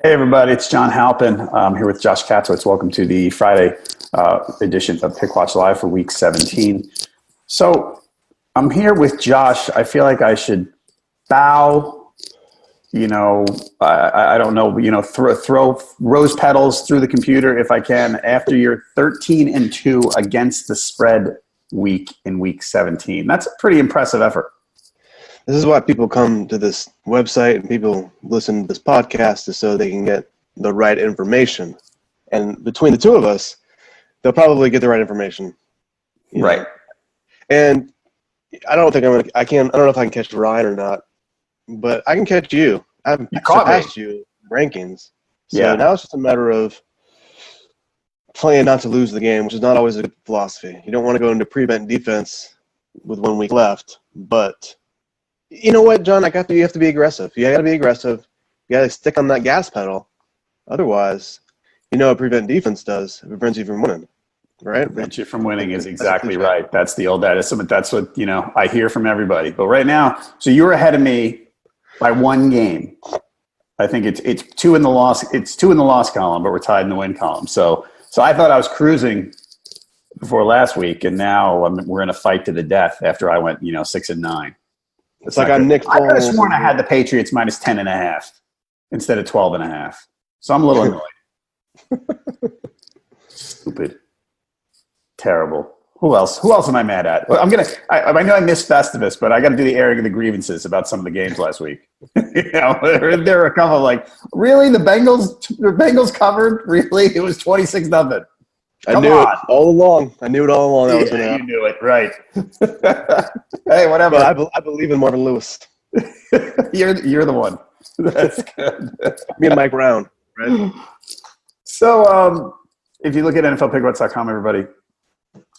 Hey everybody, it's John Halpin. I'm here with Josh Katzowitz. Welcome to the Friday edition of Pickwatch Live for Week 17. So I'm here with Josh. I feel like I should bow, I don't know, throw rose petals through the computer if I can after your 13-2 against the spread week in Week 17. That's a pretty impressive effort. This is why people come to this website and people listen to this podcast, is so they can get the right information. And between the two of us, they'll probably get the right information. Right. And I don't know if I can catch Ryan or not, but I can catch you. I've surpassed you in rankings. So now it's just a matter of playing not to lose the game, which is not always a good philosophy. You don't want to go into prevent defense with 1 week left, but you know what, John? You have to be aggressive. You got to be aggressive. You got to stick on that gas pedal. Otherwise, you know what prevent defense does? It prevents you from winning, right? Prevents you from winning is exactly right. That's the old adage. That's what I hear from everybody. But right now, so you're ahead of me by one game. I think it's two in the loss. It's two in the loss column, but we're tied in the win column. So I thought I was cruising before last week, and now we're in a fight to the death after I went 6-9. It's like on Nick Foles. I could have sworn I had the Patriots minus 10.5 instead of 12.5. So I'm a little annoyed. Stupid. Terrible. Who else am I mad at? Well, I know I missed Festivus, but I got to do the airing of the grievances about some of the games last week. There were a couple like, really? The Bengals covered? Really? It was 26-0. I knew it all along. That was going to happen. You knew it, right. Hey, whatever. But I believe in Marvin Lewis. You're the one. That's good. Me and Mike Brown, right? So if you look at NFLPickwatch.com, everybody,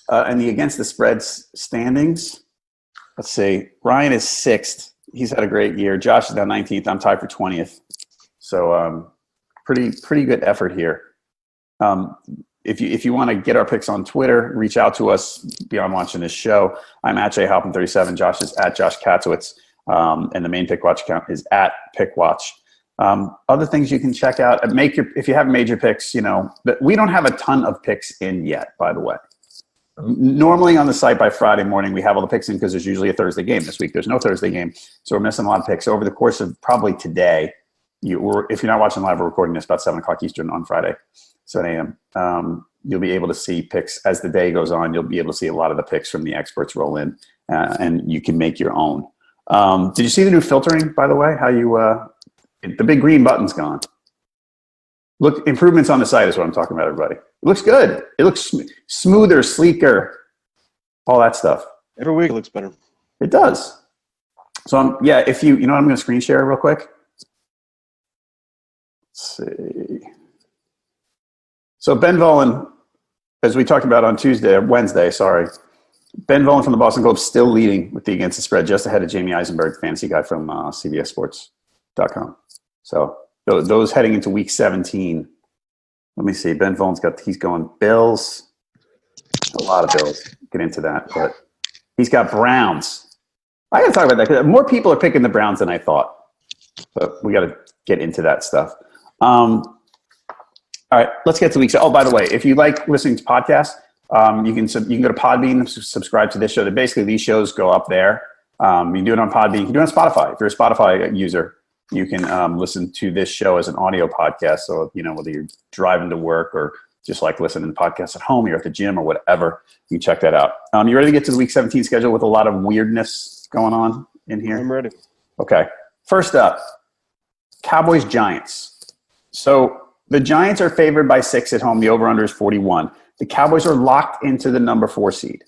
and the against the spreads standings, let's see. Ryan is 6th. He's had a great year. Josh is now 19th. I'm tied for 20th. So pretty good effort here. If you want to get our picks on Twitter, reach out to us beyond watching this show. I'm at jhalpin37. Josh is at Josh Katzowitz. And the main Pickwatch account is at Pickwatch. Other things you can check out. If you have major picks, but we don't have a ton of picks in yet, by the way. Normally on the site by Friday morning, we have all the picks in because there's usually a Thursday game. This week there's no Thursday game, so we're missing a lot of picks. Over the course of probably today, if you're not watching live, we're recording this about 7 o'clock Eastern on Friday. 7 a.m. You'll be able to see picks as the day goes on. You'll be able to see a lot of the picks from the experts roll in, and you can make your own. Did you see the new filtering, by the way? How the big green button's gone. Look, improvements on the site is what I'm talking about, everybody. It looks good. It looks smoother, sleeker, all that stuff. Every week it looks better. It does. So if I'm going to screen share real quick. Let's see. So Ben Volin, as we talked about on Wednesday, Ben Volin from the Boston Globe still leading with the against the spread, just ahead of Jamie Eisenberg, fantasy guy from CBSSports.com. So those heading into Week 17. Let me see. Ben Volin's he's going Bills. A lot of Bills. Get into that, but he's got Browns. I got to talk about that because more people are picking the Browns than I thought. But we got to get into that stuff. All right, let's get to week. Oh, by the way, if you like listening to podcasts, you can go to Podbean, subscribe to this show. Basically, these shows go up there. You can do it on Podbean. You can do it on Spotify. If you're a Spotify user, you can listen to this show as an audio podcast. So, whether you're driving to work or just like listening to podcasts at home, you're at the gym or whatever, you can check that out. You ready to get to the Week 17 schedule with a lot of weirdness going on in here? I'm ready. Okay. First up, Cowboys-Giants. So the Giants are favored by 6 at home. The over-under is 41. The Cowboys are locked into the number 4 seed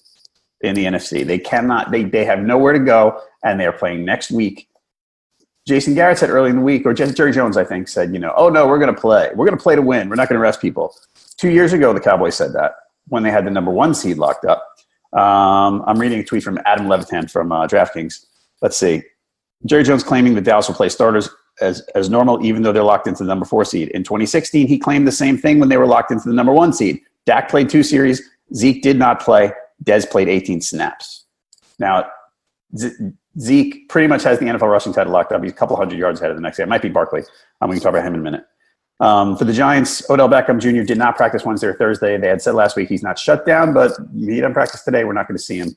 in the NFC. They have nowhere to go, and they're playing next week. Jason Garrett said early in the week, or Jerry Jones, I think, said, oh, no, we're going to play. We're going to play to win. We're not going to rest people. 2 years ago, the Cowboys said that when they had the number 1 seed locked up. I'm reading a tweet from Adam Levitan from DraftKings. Let's see. Jerry Jones claiming that Dallas will play starters as normal, even though they're locked into the number 4 seed. In 2016, he claimed the same thing when they were locked into the number 1 seed. Dak played 2 series. Zeke did not play. Dez played 18 snaps. Now, Zeke pretty much has the NFL rushing title locked up. He's a couple hundred yards ahead of the next guy. It might be Barkley. We can talk about him in a minute. For the Giants, Odell Beckham Jr. did not practice Wednesday or Thursday. They had said last week he's not shut down, but he didn't practice today. We're not going to see him.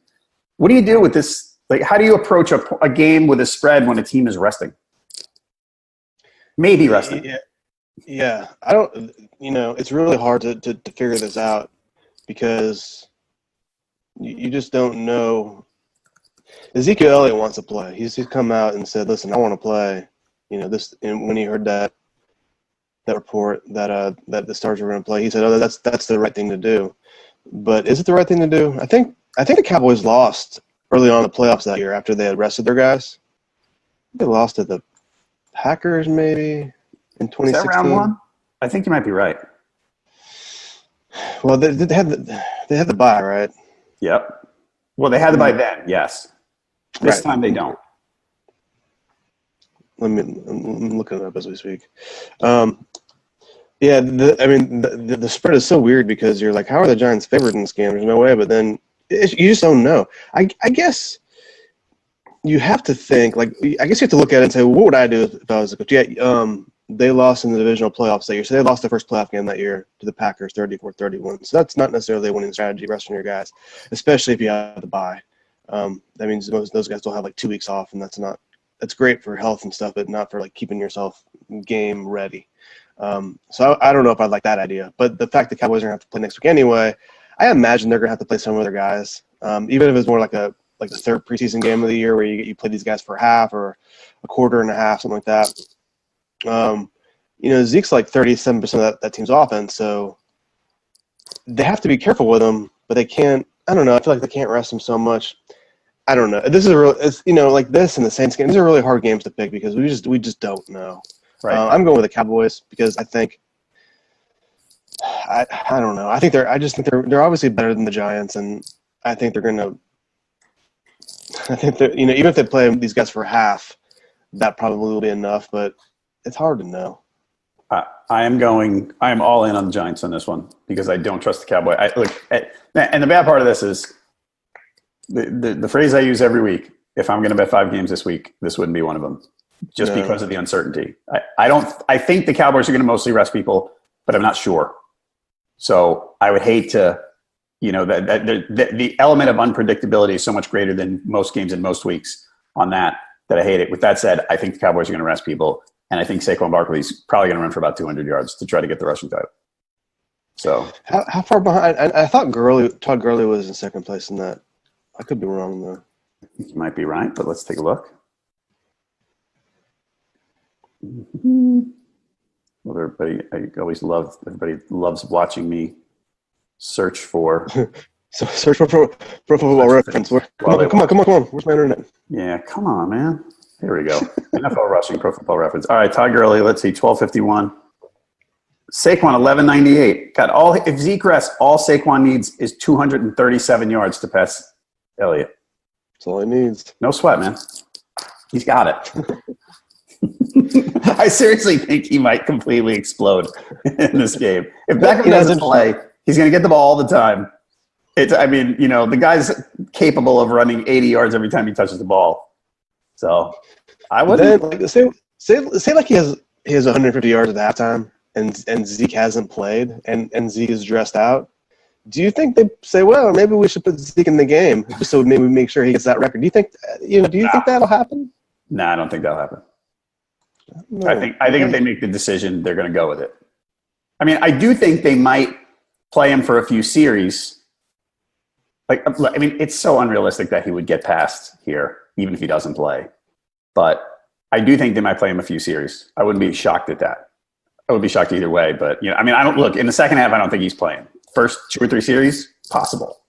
What do you do with this? Like, how do you approach a game with a spread when a team is resting? Maybe resting. Yeah. I don't. It's really hard to figure this out because you just don't know. Ezekiel Elliott wants to play. He's come out and said, "Listen, I want to play." This. And when he heard that report that the Stars were going to play, he said, "Oh, that's the right thing to do." But is it the right thing to do? I think the Cowboys lost early on in the playoffs that year after they had rested their guys. They lost to the Packers maybe in 2016. Is that round one? I think you might be right. Well, they had the bye, right? Yep. Well, they had the bye then, yes. This time they don't. I'm looking it up as we speak. The spread is so weird because you're like, how are the Giants favored in this game? There's no way. But then you just don't know. I guess you have to think, like, I guess you have to look at it and say, what would I do if I was a coach? Yeah, they lost in the divisional playoffs that year. So they lost their first playoff game that year to the Packers 34-31. So that's not necessarily a winning strategy, resting your guys, especially if you have the bye. That means those guys will have like 2 weeks off, and that's great for health and stuff, but not for like keeping yourself game ready. So I don't know if I'd like that idea, but the fact the Cowboys are going to have to play next week anyway, I imagine they're going to have to play some of their guys, even if it's more like the third preseason game of the year where you play these guys for a half or a quarter and a half, something like that. Zeke's like 37% of that team's offense, so they have to be careful with him, but they can't. I don't know. I feel like they can't rest him so much. I don't know. This is like this and the Saints game. These are really hard games to pick because we just don't know. Right. I'm going with the Cowboys because I think I don't know. I just think they're obviously better than the Giants, and I think they're gonna. I think that even if they play these guys for half, that probably will be enough. But it's hard to know. I am all in on the Giants on this one because I don't trust the Cowboys. And the bad part of this is the phrase I use every week. If I'm going to bet 5 games this week, this wouldn't be one of them, just because of the uncertainty. I think the Cowboys are going to mostly rest people, but I'm not sure. So I would hate to, the element of unpredictability is so much greater than most games in most weeks on that I hate it. With that said, I think the Cowboys are going to rest people. And I think Saquon Barkley's probably going to run for about 200 yards to try to get the rushing title. So how far behind? I thought Todd Gurley was in second place in that. I could be wrong though. You might be right, but let's take a look. Well, everybody loves watching me search for. So search for Pro Football Reference. Come on. Where's my internet? Yeah, come on, man. Here we go. NFL rushing, Pro Football Reference. All right, Todd Gurley, let's see, 1251. Saquon, 1198. If Zeke rests, all Saquon needs is 237 yards to pass Elliott. That's all he needs. No sweat, man. He's got it. I seriously think he might completely explode in this game. If Beckham doesn't play, he's going to get the ball all the time. The guy's capable of running 80 yards every time he touches the ball. So I wouldn't say like he has 150 yards at halftime and Zeke hasn't played and Zeke is dressed out. Do you think they say, well, maybe we should put Zeke in the game so maybe make sure he gets that record? Do you think think that'll happen? No, I don't think that'll happen. I think if they make the decision, they're going to go with it. I mean, I do think they might play him for a few series. It's so unrealistic that he would get past here, even if he doesn't play. But I do think they might play him a few series. I wouldn't be shocked at that. I would be shocked either way. But I don't look in the second half. I don't think he's playing. First 2 or 3 series, possible.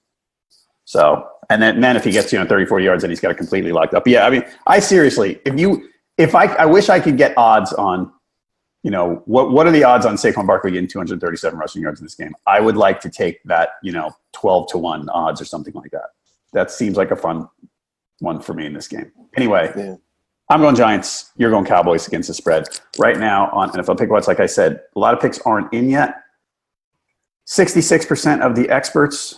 So, and then if he gets 34 yards, then he's got it completely locked up. But yeah, I seriously, I wish I could get odds on, what are the odds on Saquon Barkley getting 237 rushing yards in this game? I would like to take that, 12-1 odds or something like that. That seems like a fun one for me in this game. Anyway, yeah. I'm going Giants. You're going Cowboys against the spread. Right now on NFL Pickwatch, like I said, a lot of picks aren't in yet. 68% of the experts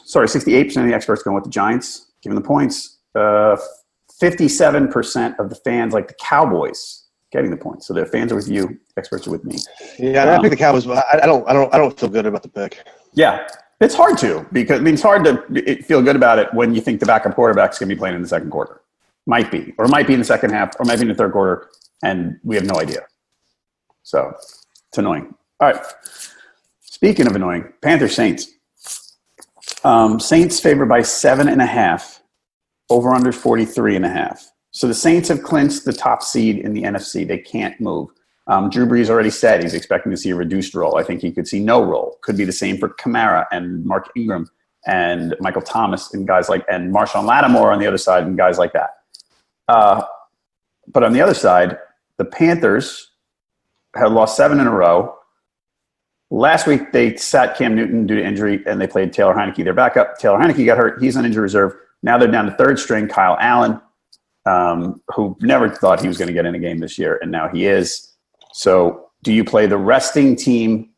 going with the Giants, given the points. 57% of the fans like the Cowboys, getting the points. So their fans are with you, experts are with me. Yeah, I picked the Cowboys, but I don't feel good about the pick. Yeah, it's hard to because it's hard to feel good about it when you think the backup quarterback's going to be playing in the second quarter. Might be, or might be in the second half, or might be in the third quarter, and we have no idea. So it's annoying. All right. Speaking of annoying, Panthers Saints. Saints favored by 7.5. Over under 43.5. So the Saints have clinched the top seed in the NFC. They can't move. Drew Brees already said he's expecting to see a reduced role. I think he could see no role. Could be the same for Kamara and Mark Ingram and Michael Thomas and guys like, and Marshawn Lattimore on the other side and guys like that. But on the other side, the Panthers had lost 7 in a row. Last week, they sat Cam Newton due to injury, and they played Taylor Heineke, their backup. Taylor Heineke got hurt. He's on injury reserve. Now they're down to third string Kyle Allen, who never thought he was going to get in a game this year, and now he is. So do you play the resting team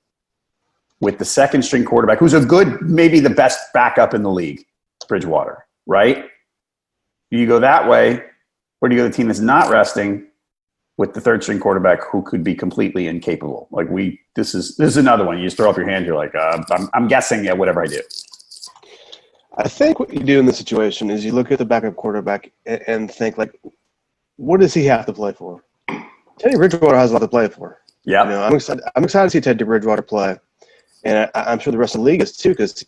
with the second string quarterback, who's a good, maybe the best backup in the league, Bridgewater, right? Do you go that way, or do you go the team that's not resting with the third string quarterback who could be completely incapable? Like this is another one. You just throw up your hand. You're like, I'm guessing at whatever I do. I think what you do in this situation is you look at the backup quarterback and think, like, what does he have to play for? Teddy Bridgewater has a lot to play for. Yeah, I'm excited to see Teddy Bridgewater play, and I'm sure the rest of the league is too, because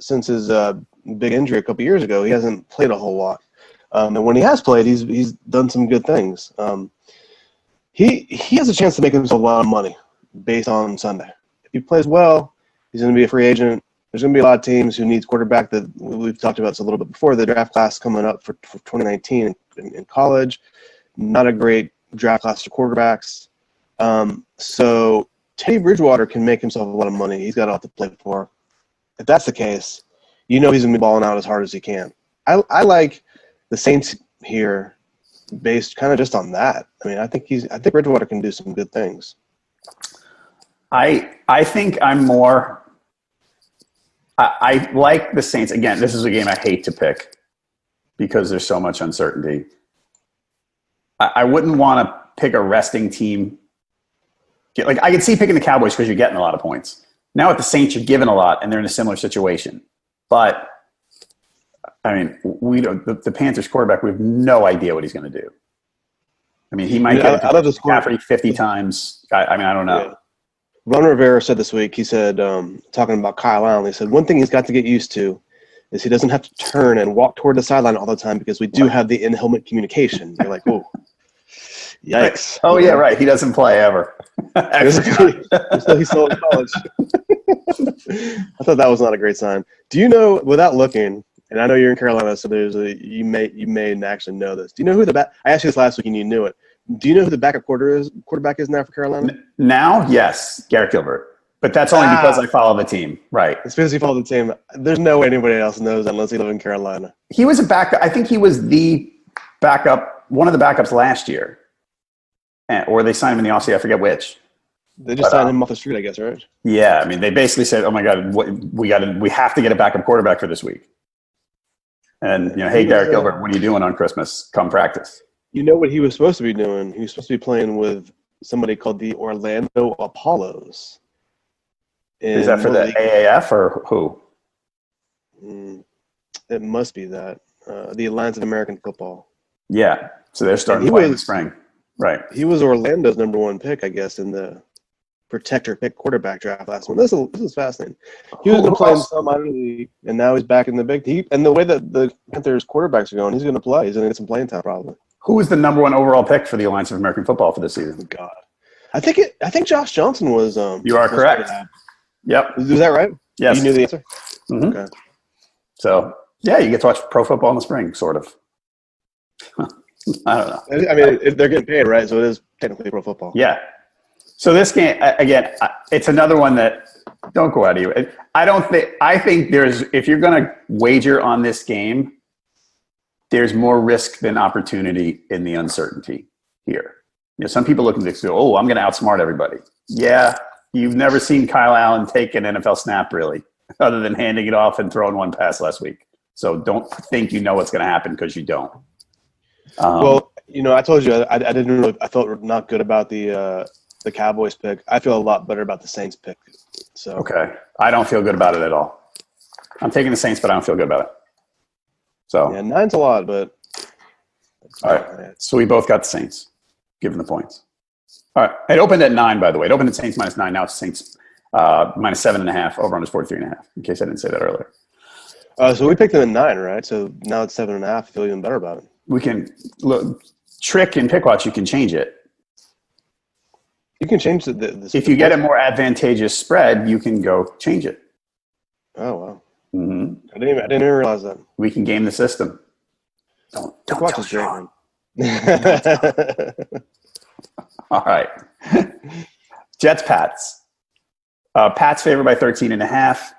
since his big injury a couple years ago, he hasn't played a whole lot. And when he has played, he's done some good things. He has a chance to make himself a lot of money based on Sunday. If he plays well, he's going to be a free agent. There's going to be a lot of teams who need quarterback that we've talked about this a little bit before. The draft class coming up for 2019 in college, not a great draft class for quarterbacks. So Teddy Bridgewater can make himself a lot of money. He's got a lot to play for. If that's the case, he's going to be balling out as hard as he can. I like the Saints here based kind of just on that. I mean, I think Bridgewater can do some good things. I think I'm more. I like the Saints. Again, this is a game I hate to pick because there's so much uncertainty. I wouldn't want to pick a resting team. Like, I could see picking the Cowboys because you're getting a lot of points. Now with the Saints, you're given a lot, and they're in a similar situation. But, I mean, the Panthers quarterback, we have no idea what he's going to do. I mean, he might get McCaffrey 50 times. I don't know. Yeah. Ron Rivera said this week, he said, talking about Kyle Allen, he said, one thing he's got to get used to is he doesn't have to turn and walk toward the sideline all the time because we do have the in-helmet communication. You're like, whoa, yikes. Oh, yeah, right. He doesn't play ever. He's still in college. I thought that was not a great sign. Do you know, without looking, and I know you're in Carolina, so you may actually know this. Do you know who I asked you this last week and you knew it. Do you know who the backup quarterback is now for Carolina? Now, yes, Garrett Gilbert. But that's only because I follow the team. Right. It's because you follow the team. There's no way anybody else knows unless you live in Carolina. He was a backup. I think he was the backup, one of the backups last year. Or they signed him in the offseason. I forget which. They just signed him off the street, I guess, right? Yeah. I mean, they basically said, oh, my God, we have to get a backup quarterback for this week. And, hey, Garrett Gilbert, what are you doing on Christmas? Come practice. You know what he was supposed to be doing? He was supposed to be playing with somebody called the Orlando Apollos. Is that for the AAF or who? It must be that. The Alliance of American Football. Yeah. So they're starting to play in the spring. Right. He was Orlando's number one pick, I guess, in the protector pick quarterback draft last one. This is fascinating. He was going to play in some minor league, and now he's back in the big team. And the way that the Panthers quarterbacks are going, he's going to play. He's going to get some playing time probably. Who was the number one overall pick for the Alliance of American Football for this season? God, I think Josh Johnson was. You are correct. Yep. Is that right? Yes. You knew the answer. Mm-hmm. Okay. So yeah, you get to watch pro football in the spring, sort of. I don't know. I mean, they're getting paid, right? So it is technically pro football. Yeah. So this game, again, it's another one that don't go out of you. I think if you're going to wager on this game, there's more risk than opportunity in the uncertainty here. Some people look at this and go, I'm going to outsmart everybody. Yeah, you've never seen Kyle Allen take an NFL snap, really, other than handing it off and throwing one pass last week. So don't think you know what's going to happen because you don't. Well, I told you I didn't really. I felt not good about the Cowboys pick. I feel a lot better about the Saints pick. So okay, I don't feel good about it at all. I'm taking the Saints, but I don't feel good about it. So yeah, 9's a lot, but all right. So we both got the Saints, given the points. All right. It opened at 9, by the way. It opened at Saints -9. Now it's Saints minus 7.5. Over under 43.5. In case I didn't say that earlier. So we picked them at 9, right? So now it's 7.5. I feel even better about it. We can look. Trick in Pickwatch. You can change it. You can change if you get a more advantageous spread, you can go change it. Oh wow! Mm-hmm. I didn't even realize that. We can game the system. Don't tell Sean. All right. Jets Pats. Pats favored by 13.5.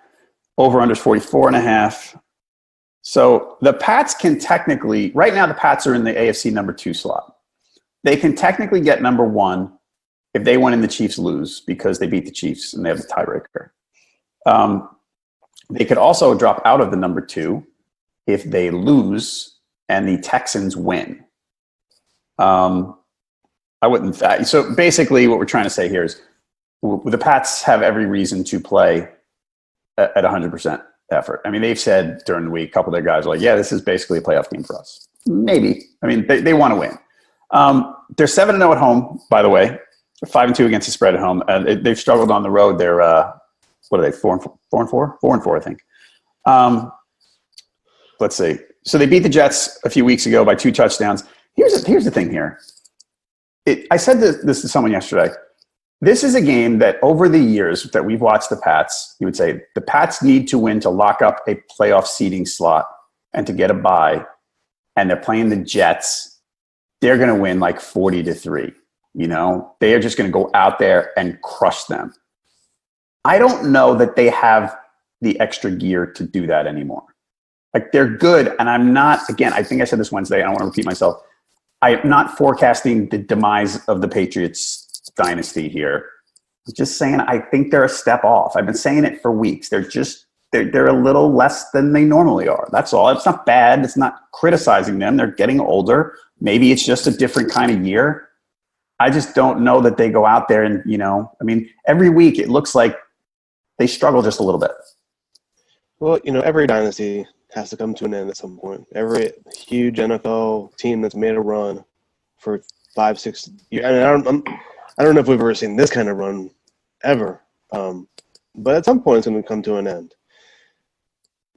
Over under 44.5. So the Pats can technically, right now the Pats are in the AFC number 2 slot. They can technically get number 1 if they win and the Chiefs lose because they beat the Chiefs and they have the tiebreaker. They could also drop out of the number 2 if they lose and the Texans win. I wouldn't. So basically what we're trying to say here is the Pats have every reason to play at 100% effort. I mean, they've said during the week, a couple of their guys are like, yeah, this is basically a playoff game for us. Maybe. I mean, they want to win. They're 7-0 at home, by the way. 5-2 against the spread at home. They've struggled on the road. They're, what are they, 4-4? 4-4, I think. Let's see. So they beat the Jets a few weeks ago by 2 touchdowns. Here's the thing here. I said this to someone yesterday. This is a game that over the years that we've watched the Pats, you would say the Pats need to win to lock up a playoff seeding slot and to get a bye. And they're playing the Jets. They're going to win like 40-3. They are just going to go out there and crush them. I don't know that they have the extra gear to do that anymore. Like they're good. And I'm not, again, I think I said this Wednesday. I don't want to repeat myself. I am not forecasting the demise of the Patriots dynasty here. I'm just saying I think they're a step off. I've been saying it for weeks. They're a little less than they normally are. That's all. It's not bad. It's not criticizing them. They're getting older. Maybe it's just a different kind of year. I just don't know that they go out there and, I mean, every week it looks like they struggle just a little bit. Well, every dynasty has to come to an end at some point. Every huge NFL team that's made a run for 5-6 years. I mean, I don't know if we've ever seen this kind of run ever. But at some point it's going to come to an end.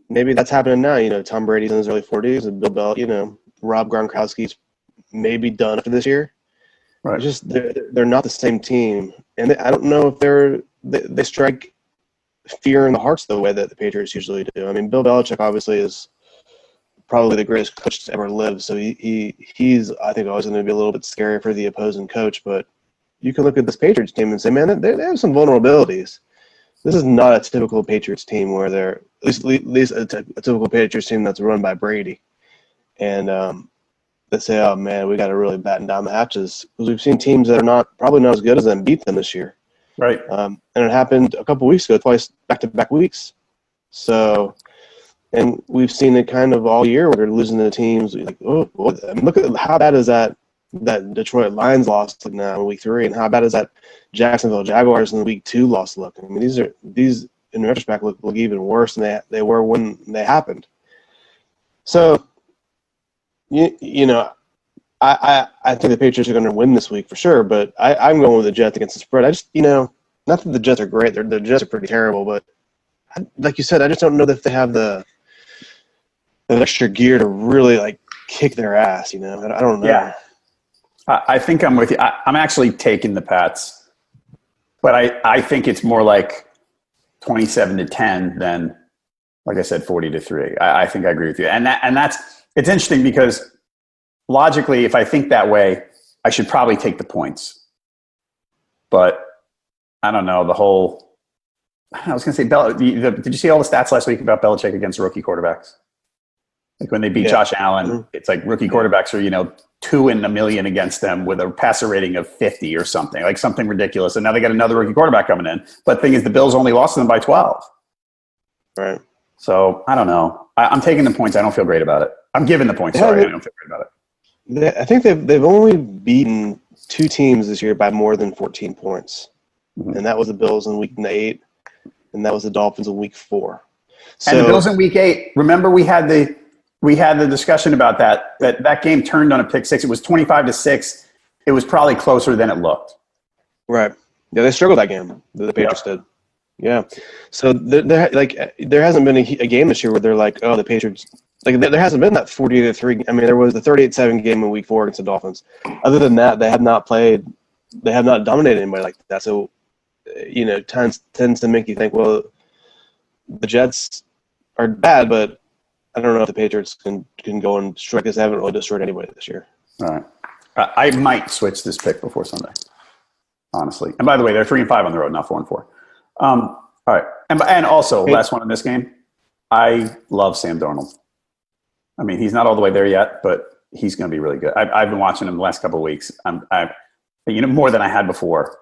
Maybe that's happening now. Tom Brady's in his early 40s and Bill Belichick, Rob Gronkowski's maybe done after this year. Right. It's just they're not the same team. And I don't know if they strike fear in the hearts the way that the Patriots usually do. I mean, Bill Belichick obviously is probably the greatest coach to ever live. So he's I think always going to be a little bit scary for the opposing coach. But you can look at this Patriots team and say, man, they have some vulnerabilities. This is not a typical Patriots team where they're at least a typical Patriots team that's run by Brady. And they say, oh man, we got to really batten down the hatches because we've seen teams that are probably not as good as them beat them this year. Right. And it happened a couple weeks ago, twice back-to-back weeks. So, and we've seen it kind of all year where they're losing to teams. Like, I mean, look at how bad is that Detroit Lions loss now in week 3, and how bad is that Jacksonville Jaguars in week 2 loss look? I mean, these in retrospect look even worse than they were when they happened. So, I think the Patriots are going to win this week for sure, but I'm going with the Jets against the spread. I just, not that the Jets are great. The Jets are pretty terrible, but like you said, I just don't know if they have the extra gear to really, like, kick their ass, I don't know. Yeah. I think I'm with you. I'm actually taking the Pats, but I think it's more like 27-10 than, like I said, 40-3. I think I agree with you. And it's interesting because logically, if I think that way, I should probably take the points. But I don't know, I was going to say, did you see all the stats last week about Belichick against rookie quarterbacks? Like when they beat Josh Allen, it's like rookie quarterbacks are, 2 in a million against them with a passer rating of 50 or something, like something ridiculous. And now they got another rookie quarterback coming in. But the thing is, the Bills only lost to them by 12. Right. So I don't know. I'm taking the points. I don't feel great about it. I'm giving the points. Sorry, I don't feel great about it. I think they've only beaten 2 teams this year by more than 14 points, and that was the Bills in Week 8, and that was the Dolphins in Week 4. So, and the Bills in Week 8. Remember, we had the discussion about that game turned on a pick six. It was 25-6. It was probably closer than it looked. Right. Yeah, they struggled that game. The Patriots did. Yeah. So there hasn't been a game this year where they're like, oh, the Patriots. Like there hasn't been that 40-3. I mean, there was the 38-7 game in Week 4 against the Dolphins. Other than that, they have not played. They have not dominated anybody like that. So, tends to make you think, well, the Jets are bad, but I don't know if the Patriots can go and strike this. They haven't really destroyed anybody this year. All right. I might switch this pick before Sunday, honestly. And by the way, they're 3-5 on the road, not 4-4. All right. And also, last one in this game, I love Sam Darnold. I mean, he's not all the way there yet, but he's going to be really good. I've been watching him the last couple of weeks. I'm more than I had before,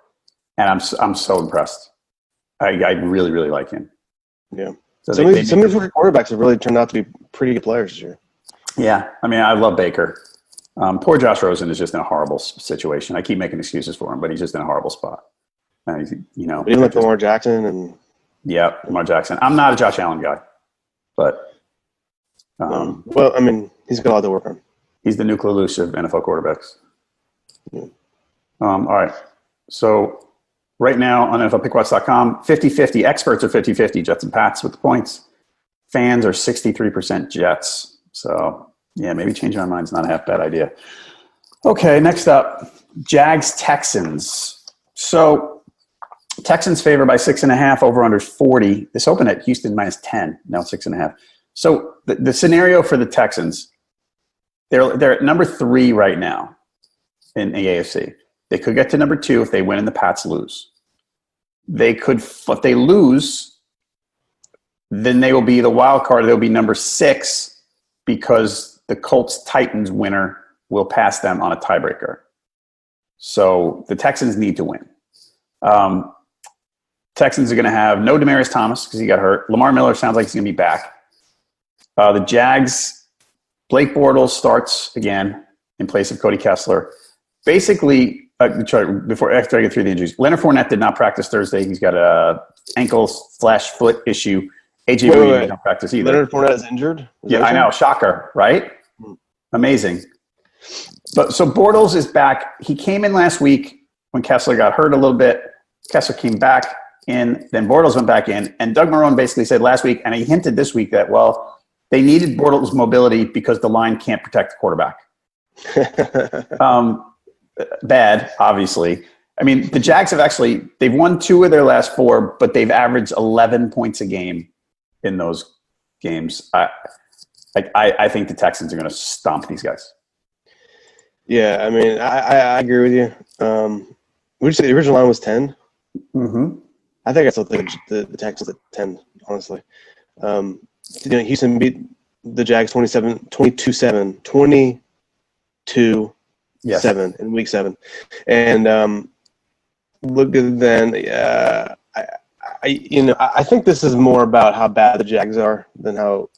and I'm so impressed. I really, really like him. Yeah. So some of these quarterbacks have really turned out to be pretty good players this year. Yeah. I mean, I love Baker. Poor Josh Rosen is just in a horrible situation. I keep making excuses for him, but he's just in a horrible spot. Even like Lamar Jackson and Lamar Jackson. I'm not a Josh Allen guy, but well, I mean, he's got a lot to work on. He's the nuclear loose of NFL quarterbacks. Yeah. All right. So right now on NFLPickwatch.com, 50-50. Experts are 50-50. Jets and Pats with the points. Fans are 63% Jets. So, yeah, maybe changing our minds not a half bad idea. Okay, next up, Jags-Texans. So Texans favored by 6.5, over under 40. This opened at Houston -10, now 6.5. So the scenario for the Texans, they're at number 3 right now in the AFC. They could get to number 2 if they win and the Pats lose. They could, if they lose, then they will be the wild card. They'll be number 6 because the Colts-Titans winner will pass them on a tiebreaker. So the Texans need to win. Texans are going to have no Demaryius Thomas because he got hurt. Lamar Miller sounds like he's going to be back. The Jags, Blake Bortles starts again in place of Cody Kessler. Basically, after I get through the injuries, Leonard Fournette did not practice Thursday. He's got a ankle/foot issue. AJ Williams did not practice either. Leonard Fournette is injured? I know. Shocker, right? Amazing. But so Bortles is back. He came in last week when Kessler got hurt a little bit. Kessler came back in, then Bortles went back in. And Doug Marrone basically said last week, and he hinted this week that, well, they needed Bortles' mobility because the line can't protect the quarterback. Bad, obviously. I mean, the Jags they've won 2 of their last 4, but they've averaged 11 points a game in those games. I think the Texans are going to stomp these guys. Yeah, I mean, I agree with you. Would you say the original line was 10? Mm-hmm. I think I still think the Texans at 10, honestly. Houston beat the Jags 22-7 in Week 7. And look at then, I think this is more about how bad the Jags are than how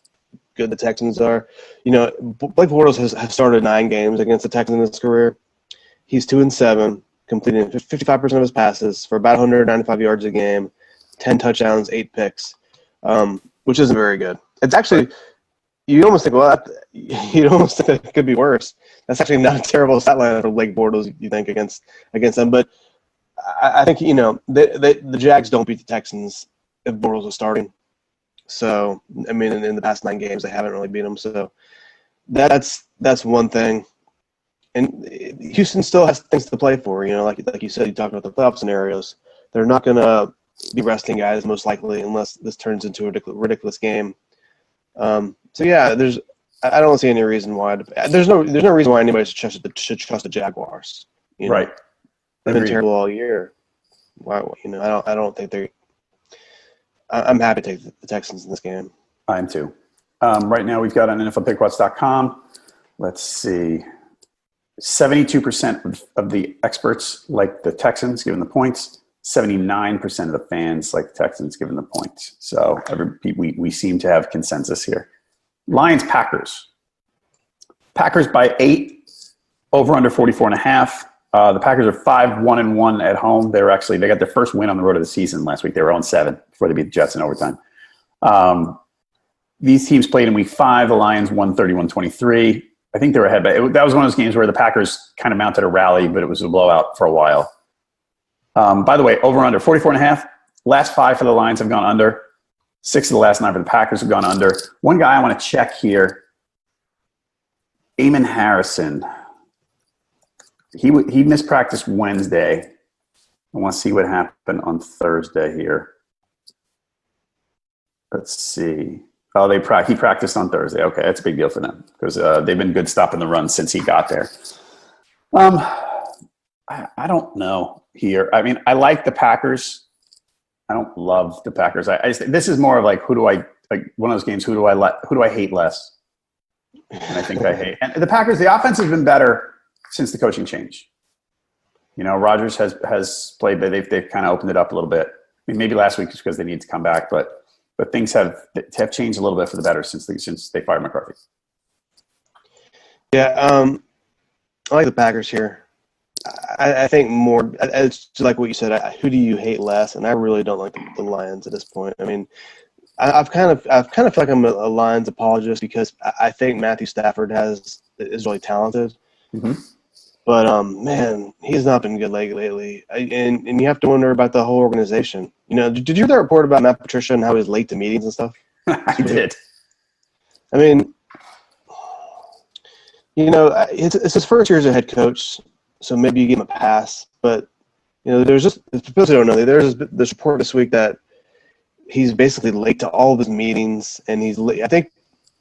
good the Texans are. Blake Bortles has started 9 games against the Texans in his career. He's 2-7, completing 55% of his passes for about 195 yards a game, 10 touchdowns, 8 picks, which isn't very good. It's actually, you almost think, well, it could be worse. That's actually not a terrible stat line for Blake Bortles, you think, against them. But I think, the Jags don't beat the Texans if Bortles is starting. So, I mean, in the past 9 games, they haven't really beat them. So that's one thing. And Houston still has things to play for. Like you said, you talked about the playoff scenarios. They're not going to be resting guys most likely unless this turns into a ridiculous game. So yeah, I don't see any reason why. There's no reason why anybody should trust the Jaguars. Right. They've been terrible all year. Why? I don't think they're. I'm happy to take the Texans in this game. I am too. Right now, we've got on NFLPickwatch.com. Let's see. 72% of the experts like the Texans, given the points. 79% of the fans like the Texans, given the points. So we seem to have consensus here. Lions, Packers. Packers by 8, Over under 44.5. The Packers are 5-1-1 at home. They got their first win on the road of the season last week. They were 0-7 before they beat the Jets in overtime. These teams played in week 5. The Lions won 31-23. I think they were ahead, but that was one of those games where the Packers kind of mounted a rally, but it was a blowout for a while. By the way, over under 44.5. Last 5 for the Lions have gone under. 6 of the last 9 for the Packers have gone under. One guy I want to check here, Eamon Harrison. He missed practice Wednesday. I want to see what happened on Thursday here. Let's see. Oh, he practiced on Thursday. Okay, that's a big deal for them because they've been good stopping the run since he got there. I don't know here. I mean, I like the Packers. I don't love the Packers. I just, this is more of like one of those games. Who do I hate less? And I think I hate. And the Packers, the offense has been better since the coaching change. Rodgers has played, but they've kind of opened it up a little bit. I mean, maybe last week just because they need to come back, but things have changed a little bit for the better since they fired McCarthy. Yeah, I like the Packers here. I think more. It's just like what you said. Who do you hate less? And I really don't like the Lions at this point. I mean, I've kind of feel like I'm a Lions apologist because I think Matthew Stafford is really talented. Mm-hmm. But man, he's not been good lately, and you have to wonder about the whole organization. Did you hear that report about Matt Patricia and how he's late to meetings and stuff? I did. I mean, it's his first year as a head coach, so maybe you give him a pass. But there's just for those who don't know, there's this report this week that he's basically late to all of his meetings, and he's late, I think,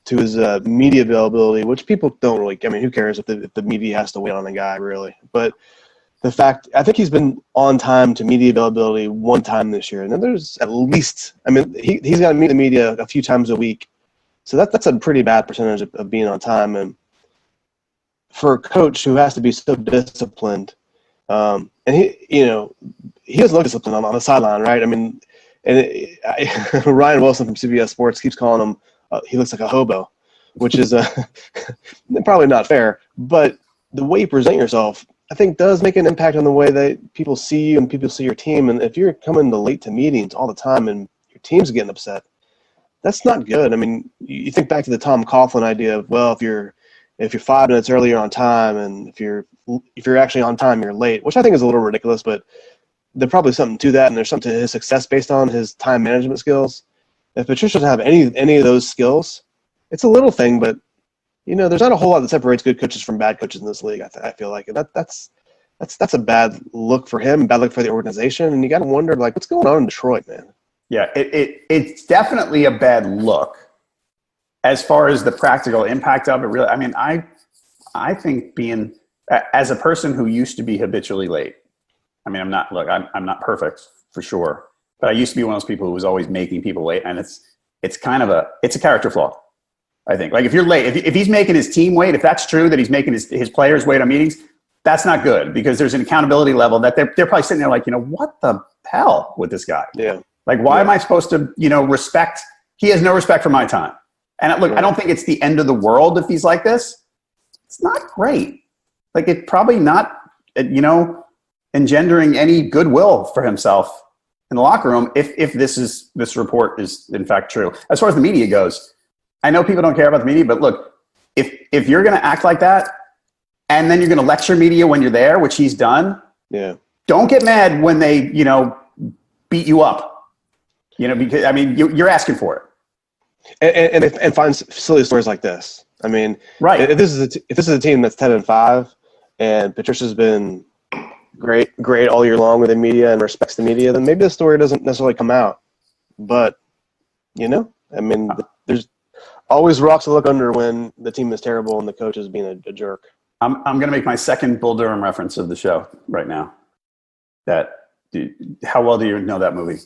to his media availability, which people don't really. I mean, who cares if the media has to wait on a guy, really? But the fact, I think he's been on time to media availability one time this year, and then there's at least. I mean, he's got to meet the media a few times a week, so that's a pretty bad percentage of being on time. And for a coach who has to be so disciplined, and he doesn't look disciplined on the sideline, right? I mean, Ryan Wilson from CBS Sports keeps calling him. He looks like a hobo, which is probably not fair. But the way you present yourself, I think, does make an impact on the way that people see you and people see your team. And if you're coming late to meetings all the time and your team's getting upset, that's not good. I mean, you think back to the Tom Coughlin idea of, well, if you're 5 minutes early, you're on time, and if you're actually on time, you're late, which I think is a little ridiculous. But there's probably something to that, and there's something to his success based on his time management skills. If Patricia doesn't have any of those skills, it's a little thing, but there's not a whole lot that separates good coaches from bad coaches in this league. I feel like that's a bad look for him, bad look for the organization, and you got to wonder what's going on in Detroit, man. Yeah, it's definitely a bad look. As far as the practical impact of it, really, I mean, I think being as a person who used to be habitually late. I mean, I'm not perfect for sure. But I used to be one of those people who was always making people late, and it's a character flaw, I think. Like if you're late, if he's making his team wait, if that's true that he's making his players wait on meetings, that's not good because there's an accountability level that they're probably sitting there like, what the hell with this guy? Yeah. Like, why am I supposed to, respect? He has no respect for my time. And look, I don't think it's the end of the world if he's like this. It's not great. Like it's probably not, engendering any goodwill for himself in the locker room, if this report is in fact true. As far as the media goes, I know people don't care about the media, but look, if you're going to act like that, and then you're going to lecture media when you're there, which he's done, don't get mad when they beat you up, because I mean you're asking for it, and find silly stories like this. I mean, right? If this is a team that's 10-5, and Patricia's been great all year long with the media and respects the media, then maybe the story doesn't necessarily come out. But, I mean, there's always rocks to look under when the team is terrible and the coach is being a jerk. I'm going to make my second Bull Durham reference of the show right now. How well do you know that movie?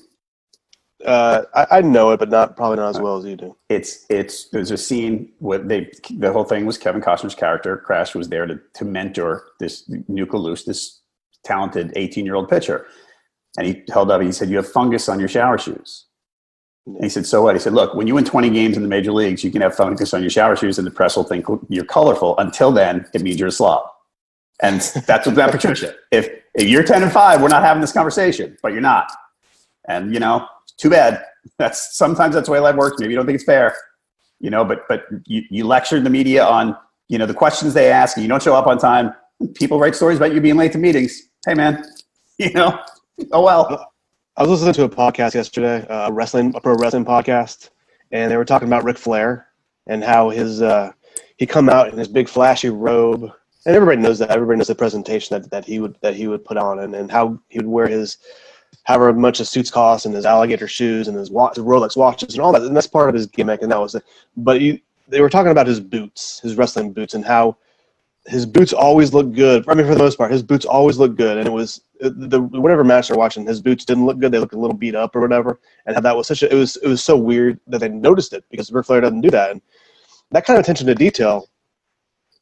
I know it, but probably not as well as you do. There's a scene where the whole thing was Kevin Costner's character. Crash was there to mentor this Nuka Loose, this talented 18-year-old pitcher. And he held up, he said, "You have fungus on your shower shoes." And he said, "So what?" He said, "Look, when you win 20 games in the major leagues, you can have fungus on your shower shoes and the press will think you're colorful. Until then, it means you're a slob." And that's what Matt Patricia. If you're 10-5, we're not having this conversation, but you're not. And, too bad. Sometimes that's the way life works. Maybe you don't think it's fair, but you lectured the media on, the questions they ask, and you don't show up on time. People write stories about you being late to meetings. Hey, man, oh, well. I was listening to a podcast yesterday, a pro wrestling podcast, and they were talking about Ric Flair and how he come out in his big flashy robe, and everybody knows that. Everybody knows the presentation that he would put on, and how he would wear his however much his suits cost, and his alligator shoes, and his Rolex watches, and all that. And that's part of his gimmick, and that was it. But they were talking about his boots, his wrestling boots, and how his boots always look good. I mean, for the most part, his boots always look good. And it was whatever match they're watching, his boots didn't look good. They looked a little beat up or whatever. And how that was it was so weird that they noticed it, because Ric Flair doesn't do that. And that kind of attention to detail,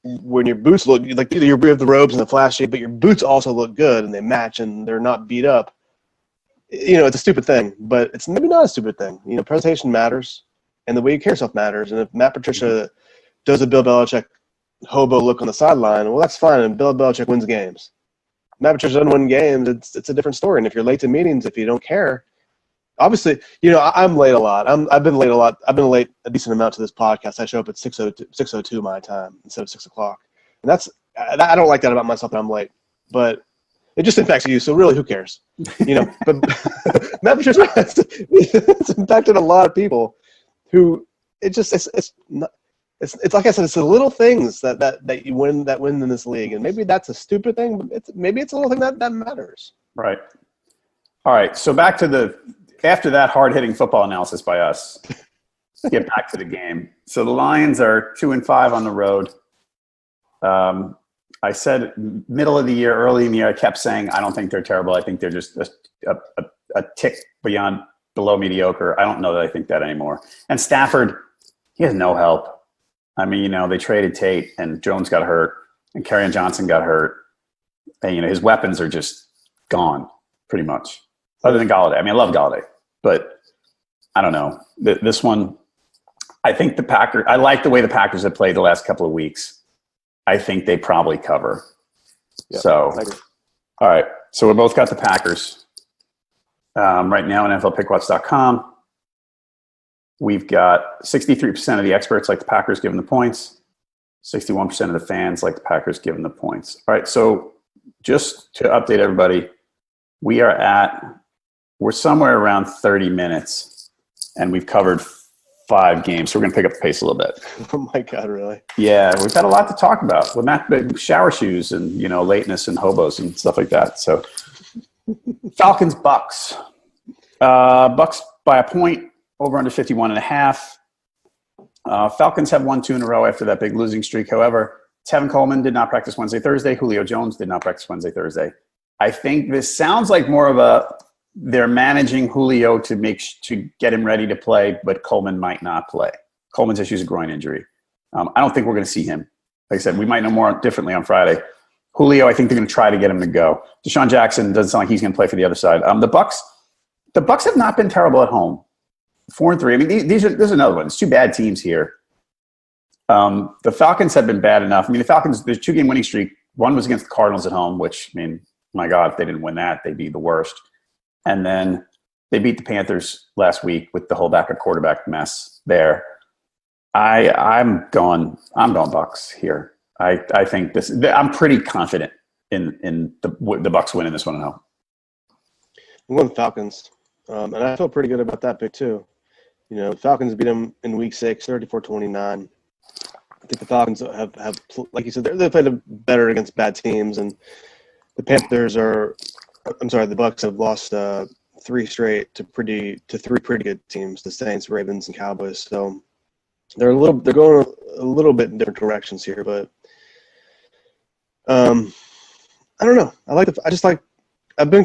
when your boots look like, either you have the robes and the flashy, but your boots also look good and they match and they're not beat up. It's a stupid thing, but it's maybe not a stupid thing. Presentation matters, and the way you carry yourself matters. And if Matt Patricia does a Bill Belichick hobo look on the sideline, well, that's fine, and Bill Belichick wins games. Matt Patricia doesn't win games. It's a different story. And if you're late to meetings, if you don't care, obviously, I'm late a lot. I've been late a lot. I've been late a decent amount to this podcast. I show up at 6:02 my time instead of 6 o'clock, and I don't like that about myself, that I'm late, but it just impacts you. So really, who cares? But Matt Patricia, it's impacted a lot of people who it's like I said, it's the little things that you win in this league, and maybe that's a stupid thing, but maybe it's a little thing that matters. Right. All right. So back to after that hard-hitting football analysis by us, let's get back to the game. So the Lions are 2-5 on the road. I said middle of the year, early in the year, I kept saying I don't think they're terrible. I think they're just a tick below mediocre. I don't know that I think that anymore. And Stafford, he has no help. I mean, they traded Tate, and Jones got hurt, and Kerryon Johnson got hurt. And, his weapons are just gone, pretty much, other than Galladay. I mean, I love Galladay, but I don't know. This one, I think I like the way the Packers have played the last couple of weeks. I think they probably cover. Yep, so, all right. So we both got the Packers. Right now on NFLPickwatch.com, we've got 63% of the experts like the Packers given the points. 61% of the fans like the Packers given the points. All right. So just to update everybody, we're somewhere around 30 minutes, and we've covered 5 games, so we're going to pick up the pace a little bit. Oh my God, really? Yeah, we've got a lot to talk about with shower shoes and lateness and hobos and stuff like that. So Falcons Bucks, Bucks by a point, over under 51.5. Falcons have won 2 in a row after that big losing streak. However, Tevin Coleman did not practice Wednesday, Thursday. Julio Jones did not practice Wednesday, Thursday. I think this sounds like more of they're managing Julio to get him ready to play, but Coleman might not play. Coleman's issue is a groin injury. I don't think we're going to see him. Like I said, we might know more differently on Friday. Julio, I think they're going to try to get him to go. Deshaun Jackson doesn't sound like he's going to play for the other side. The Bucks have not been terrible at home. 4-3. I mean, there's another one. There's 2 bad teams here. The Falcons have been bad enough. I mean, the Falcons, there's 2-game winning streak. One was against the Cardinals at home, which, I mean, my God, if they didn't win that, they'd be the worst. And then they beat the Panthers last week with the whole backup quarterback mess there. I'm going Bucks here. I think I'm pretty confident in the Bucks winning this one at home. I'm going Falcons, and I feel pretty good about that pick too. Falcons beat them in Week 6, 34-29. I think the Falcons have like you said, they played better against bad teams, and the Bucks have lost 3 straight to 3 pretty good teams, the Saints, Ravens, and Cowboys. So they're going a little bit in different directions here, but I don't know. I feel like I've been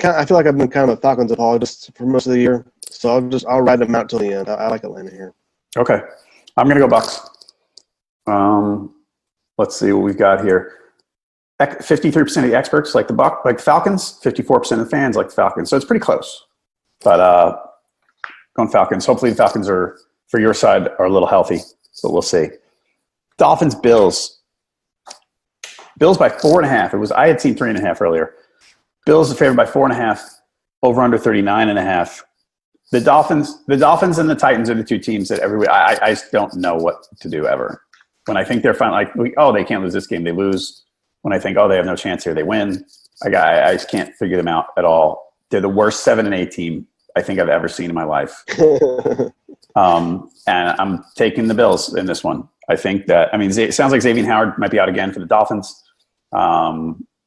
kind of a Falcons apologist for most of the year, so I'll ride them out till the end. I like Atlanta here. Okay, I'm gonna go Bucks. Let's see what we've got here. 53% of the experts like the Falcons. 54% of the fans like the Falcons. So it's pretty close. But going Falcons. Hopefully the Falcons are, for your side, are a little healthy, but we'll see. Dolphins, Bills. Bills by 4.5. I had seen 3.5 earlier. Bills are favored by 4.5. Over under 39.5. The Dolphins and the Titans are the two teams that every week I just don't know what to do ever. When I think they're fine, like, oh, they can't lose this game, they lose. When I think, oh, they have no chance here, they win. I just can't figure them out at all. They're the worst 7-8 team I think I've ever seen in my life. And I'm taking the Bills in this one. I think that, it sounds like Xavier Howard might be out again for the Dolphins.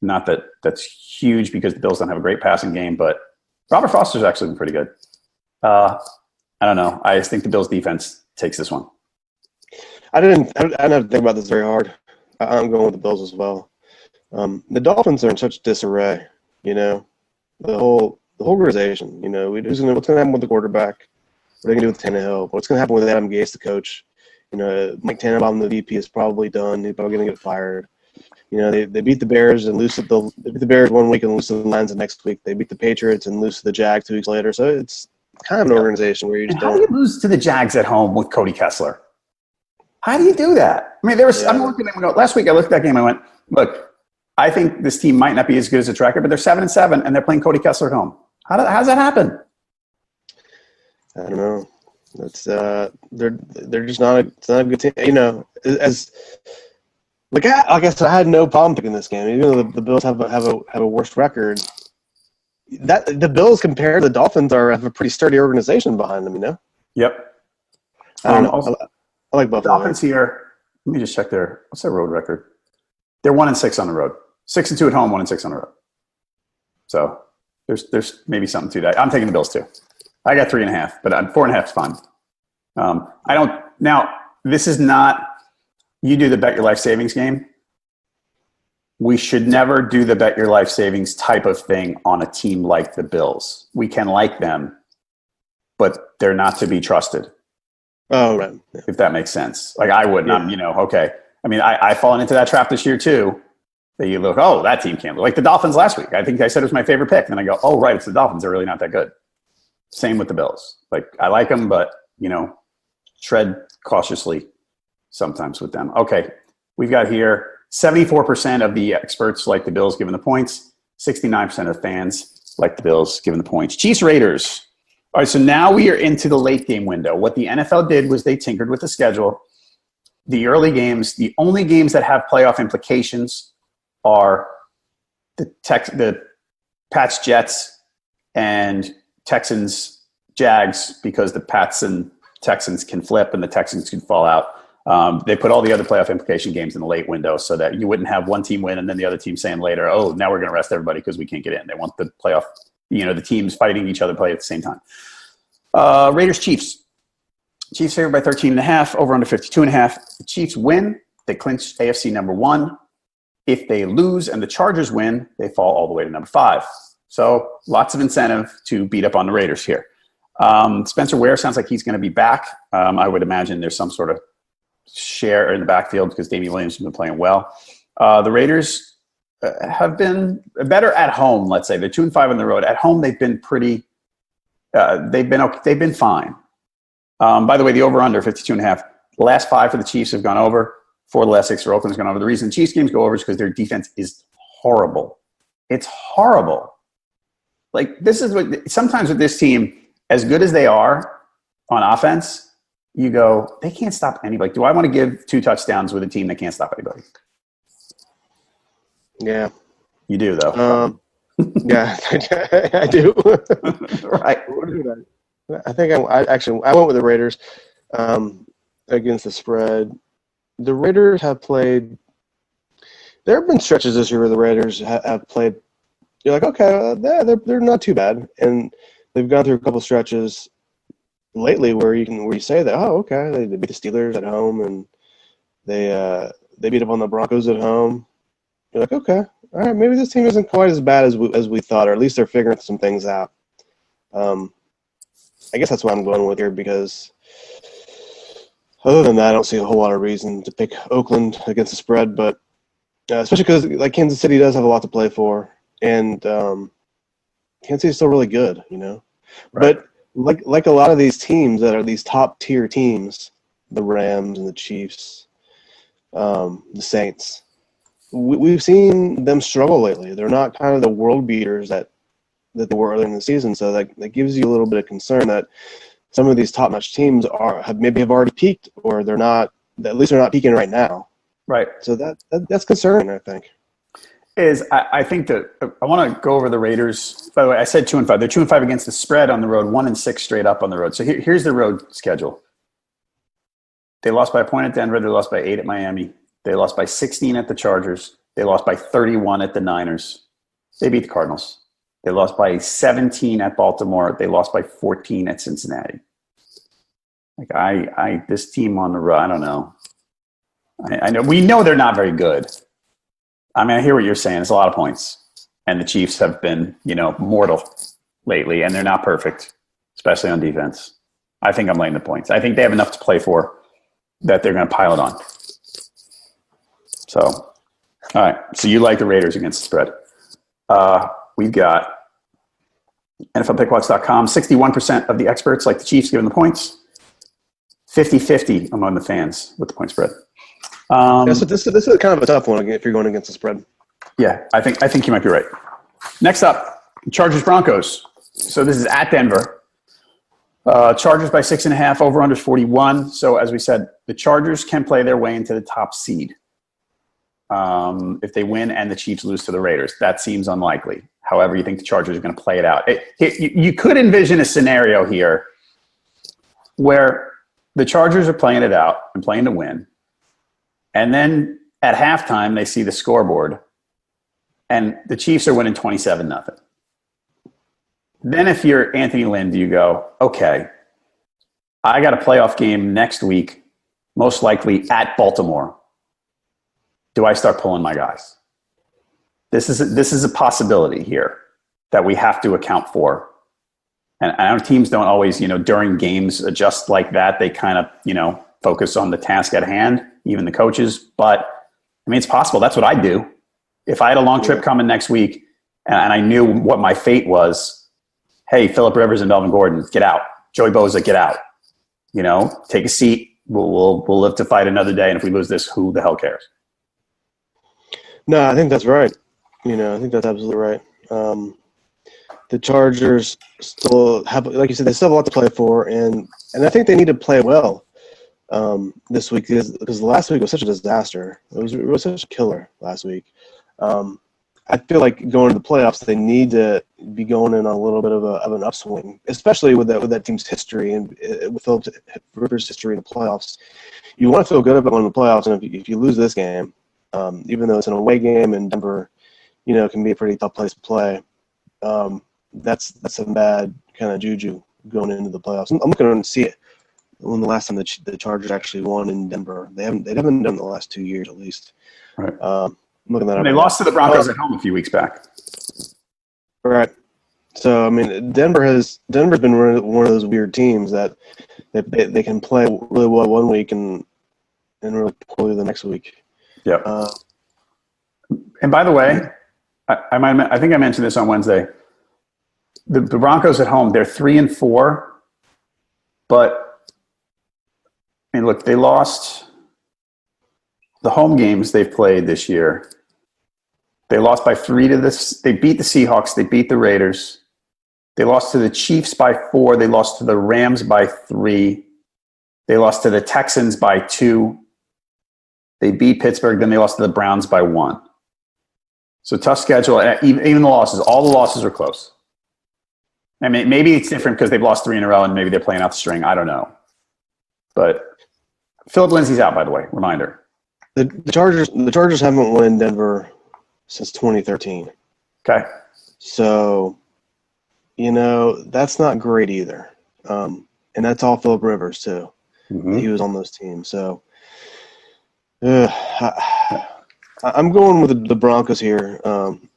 Not that that's huge because the Bills don't have a great passing game, but Robert Foster's actually been pretty good. I don't know. I just think the Bills defense takes this one. I didn't have to think about this very hard. I'm going with the Bills as well. The Dolphins are in such disarray, the whole organization. What's going to happen with the quarterback? What are they going to do with Tannehill? What's going to happen with Adam Gase, the coach? Mike Tannenbaum, the VP, is probably done. He's probably going to get fired. They beat the Bears and lose to they beat the Bears one week and lose to the Lions the next week. They beat the Patriots and lose to the Jags 2 weeks later. So it's kind of an organization where you just How do you lose to the Jags at home with Cody Kessler? How do you do that? I'm looking at them. Last week I looked at that game and I went, look, I think this team might not be as good as a track record, but they're 7-7 and they're playing Cody Kessler at home. How's that happen? I don't know. It's they're just not a good team. Like I said, I had no problem picking this game. Even though the Bills have a worse record, that the Bills compared to the Dolphins have a pretty sturdy organization behind them. Yep. I don't know. I like Buffalo. Dolphins here. Let me just check what's their road record? They're 1-6 on the road. 6-2 at home, 1-6 on the road. So there's maybe something to that. I'm taking the Bills too. I got 3.5, but 4.5 is fine. Now this is not. You do the Bet Your Life Savings game. We should never do the Bet Your Life Savings type of thing on a team like the Bills. We can like them, but they're not to be trusted. Oh, right. Yeah. If that makes sense. Like I wouldn't, Yeah. Okay. I've fallen into that trap this year too. That you look, oh, that team can't. Like the Dolphins last week. I think I said it was my favorite pick. And then I go, oh, right, it's the Dolphins. They're really not that good. Same with the Bills. Like I like them, but, tread cautiously sometimes with them. Okay. We've got here 74% of the experts like the Bills given the points. 69% of fans like the Bills given the points. Chiefs Raiders. All right, so now we are into the late game window. What the NFL did was they tinkered with the schedule. The early games, the only games that have playoff implications are the Pats Jets and Texans Jags, because the Pats and Texans can flip and the Texans can fall out. They put all the other playoff implication games in the late window so that you wouldn't have one team win and then the other team saying later, oh, now we're going to rest everybody because we can't get in. They want the playoff, the teams fighting each other play at the same time. Raiders Chiefs. Chiefs favored by 13.5, over under 52.5. The Chiefs win, they clinch AFC number 1. If they lose and the Chargers win, they fall all the way to number 5. So lots of incentive to beat up on the Raiders here. Spencer Ware sounds like he's going to be back. I would imagine there's some sort of share in the backfield because Damian Williams has been playing well. The Raiders have been better at home, let's say. They're 2-5 on the road. At home, they've been pretty they've been fine. By the way, the over-under, 52.5. The last 5 for the Chiefs have gone over. 4 of the last 6 for Oakland has gone over. The reason Chiefs games go over is because their defense is horrible. It's horrible. Like, this is what – sometimes with this team, as good as they are on offense, you go, they can't stop anybody. Do I want to give 2 touchdowns with a team that can't stop anybody? Yeah. You do, though. Yeah, I do. Right. I think I went with the Raiders against the spread. The Raiders have played – there have been stretches this year where the Raiders have played – you're like, okay, they're not too bad. And they've gone through a couple stretches lately where you say that, oh, okay, they beat the Steelers at home and they beat up on the Broncos at home. You're like, okay, all right, maybe this team isn't quite as bad as we thought, or at least they're figuring some things out. I guess that's what I'm going with here because other than that, I don't see a whole lot of reason to pick Oakland against the spread, but especially because like Kansas City does have a lot to play for, and Kansas City is still really good, Right. But like a lot of these teams that are these top tier teams, the Rams and the Chiefs, the Saints, we've seen them struggle lately. They're not kind of the world beaters that they were early in the season. So that gives you a little bit of concern that some of these top-notch teams have already peaked, or they're not. At least they're not peaking right now. Right. So that's concerning, I think. I think that I want to go over the Raiders. By the way, I said 2-5. They're 2-5 against the spread on the road, 1-6 straight up on the road. So here's the road schedule. They lost by a point at Denver. They lost by 8 at Miami. They lost by 16 at the Chargers. They lost by 31 at the Niners. They beat the Cardinals. They lost by 17 at Baltimore. They lost by 14 at Cincinnati. Like this team on the road, I don't know. I know we know they're not very good. I mean, I hear what you're saying. It's a lot of points, and the Chiefs have been, mortal lately, and they're not perfect, especially on defense. I think I'm laying the points. I think they have enough to play for that they're going to pile it on. So, all right. So you like the Raiders against the spread. We've got NFLPickwatch.com. 61% of the experts like the Chiefs giving the points. 50-50 among the fans with the point spread. So this is kind of a tough one if you're going against the spread. Yeah, I think you might be right. Next up, Chargers Broncos. So this is at Denver. Chargers by 6.5, over under 41. So as we said, the Chargers can play their way into the top seed if they win and the Chiefs lose to the Raiders. That seems unlikely. However, you think the Chargers are going to play it out. You could envision a scenario here where the Chargers are playing it out and playing to win. And then at halftime, they see the scoreboard, and the Chiefs are winning 27-0. Then if you're Anthony Lynn, do you go, okay, I got a playoff game next week, most likely at Baltimore. Do I start pulling my guys? This is a possibility here that we have to account for. And I know teams don't always, during games adjust like that. They kind of, focus on the task at hand, even the coaches. But, I mean, it's possible. That's what I'd do. If I had a long trip coming next week and I knew what my fate was, hey, Phillip Rivers and Melvin Gordon, get out. Joey Bosa, get out. Take a seat. We'll live to fight another day. And if we lose this, who the hell cares? No, I think that's right. I think that's absolutely right. The Chargers still have, like you said, they still have a lot to play for. And I think they need to play well this week because last week was such a disaster. It was such a killer last week. I feel like going to the playoffs, they need to be going in on a little bit of an upswing, especially with that team's history and with Phillip Rivers' history in the playoffs. You want to feel good about going to the playoffs, and if you lose this game, even though it's an away game and Denver, can be a pretty tough place to play. That's some bad kind of juju going into the playoffs. I'm looking to see it. When the last time the Chargers actually won in Denver, they haven't done it in the last 2 years at least. Right. I'm looking that up. They lost to the Broncos at home a few weeks back. Right. So I mean, Denver's been one of those weird teams that they can play really well one week and really poorly the next week. Yeah. And by the way, I think I mentioned this on Wednesday. The Broncos at home, they're 3-4, but I mean, look, they lost the home games they've played this year. They lost by 3 to this. They beat the Seahawks. They beat the Raiders. They lost to the Chiefs by 4. They lost to the Rams by 3. They lost to the Texans by 2. They beat Pittsburgh. Then they lost to the Browns by 1. So tough schedule. Even the losses, all the losses are close. I mean, maybe it's different because they've lost 3 in a row and maybe they're playing out the string. I don't know. But Philip Lindsay's out, by the way. Reminder. The Chargers haven't won in Denver since 2013. Okay. So, that's not great either. And that's all Phillip Rivers, too. Mm-hmm. He was on those teams. So, I'm going with the Broncos here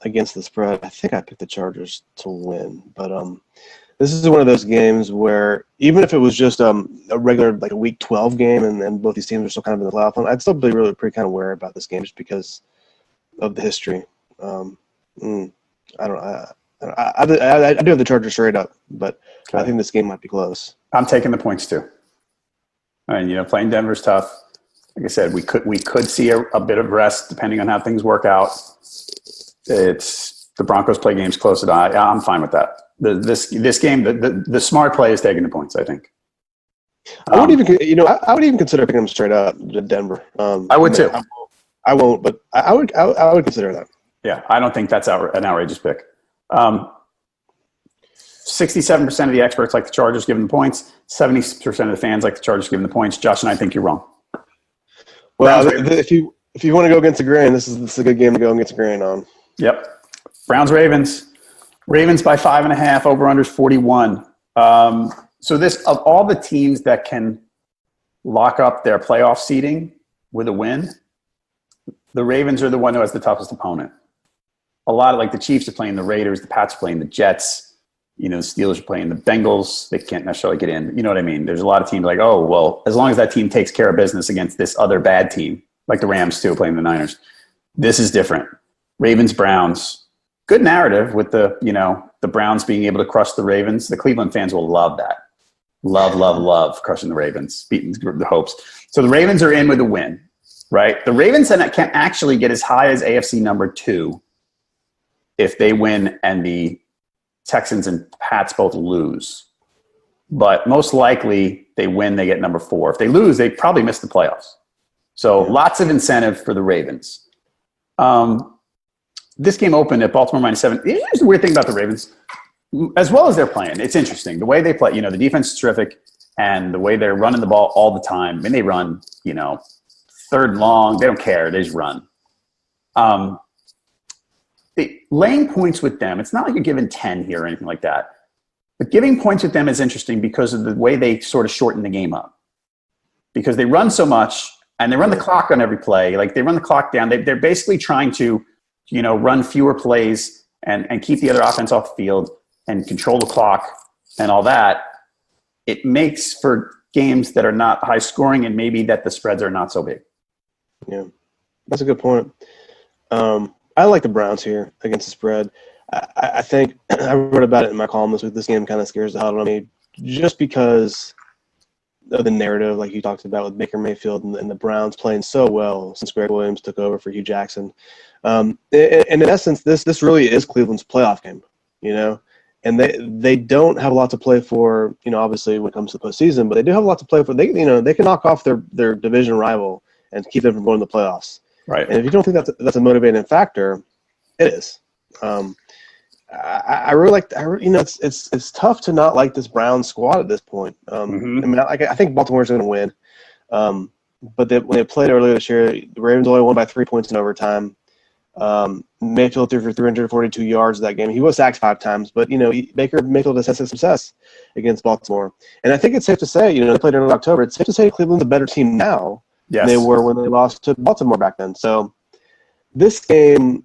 against the spread. I think I picked the Chargers to win. But this is one of those games where even if it was just a regular, like a Week 12 game and both these teams are still kind of in the playoff, I'd still be really pretty kind of wary about this game just because of the history. I do have the Chargers straight up, but okay. I think this game might be close. I'm taking the points too. And playing Denver's tough. Like I said, we could see a bit of rest depending on how things work out. It's the Broncos play games close to eye. I'm fine with that. This game, the smart play is taking the points, I think. I would even consider picking them straight up to Denver. I would too. I won't, but I would consider that. Yeah, I don't think that's an outrageous pick. 67% of the experts like the Chargers giving the points. 70% of the fans like the Chargers giving the points. Josh and I think you're wrong. Well, if you want to go against the grain, this is a good game to go against the grain on. Yep. Browns-Ravens. Ravens by 5.5. Over-under 41. So this, of all the teams that can lock up their playoff seeding with a win, the Ravens are the one who has the toughest opponent. A lot of, like, the Chiefs are playing the Raiders, the Pats are playing the Jets, the Steelers are playing the Bengals. They can't necessarily get in. You know what I mean? There's a lot of teams like, oh, well, as long as that team takes care of business against this other bad team, like the Rams too, playing the Niners. This is different. Ravens, Browns. Good narrative with the Browns being able to crush the Ravens. The Cleveland fans will love that. Love crushing the Ravens, beating the hopes. So the Ravens are in with a win, right? The Ravens can actually get as high as AFC number 2 if they win and the Texans and Pats both lose. But most likely they win, they get number 4. If they lose, they probably miss the playoffs. So lots of incentive for the Ravens. This game opened at Baltimore -7. Here's the weird thing about the Ravens. As well as they're playing, it's interesting. The way they play, the defense is terrific, and the way they're running the ball all the time. I mean, they run, 3rd and long. They don't care. They just run. Laying points with them, it's not like you're giving 10 here or anything like that. But giving points with them is interesting because of the way they sort of shorten the game up. Because they run so much, and they run the clock on every play. Like, they run the clock down. They're basically trying to, run fewer plays and keep the other offense off the field and control the clock and all that. It makes for games that are not high scoring and maybe that the spreads are not so big. Yeah, that's a good point. I like the Browns here against the spread. I think I wrote about it in my column this week. This game kind of scares the hell out of me just because of the narrative, like you talked about with Baker Mayfield and the Browns playing so well since Greg Williams took over for Hugh Jackson. And in essence, this really is Cleveland's playoff game, and they don't have a lot to play for, obviously when it comes to the postseason, but they do have a lot to play for. They can knock off their division rival and keep them from going to the playoffs. Right. And if you don't think that's a motivating factor, it is. I really like. It's tough to not like this Browns squad at this point. I mean, I think Baltimore's going to win. But when they played earlier this year, the Ravens only won by 3 points in overtime. Mayfield threw for 342 yards that game. He was sacked 5 times, but Baker Mayfield has had some success against Baltimore. And I think it's safe to say, they played in October. It's safe to say Cleveland's a better team now than they were when they lost to Baltimore back then. So this game,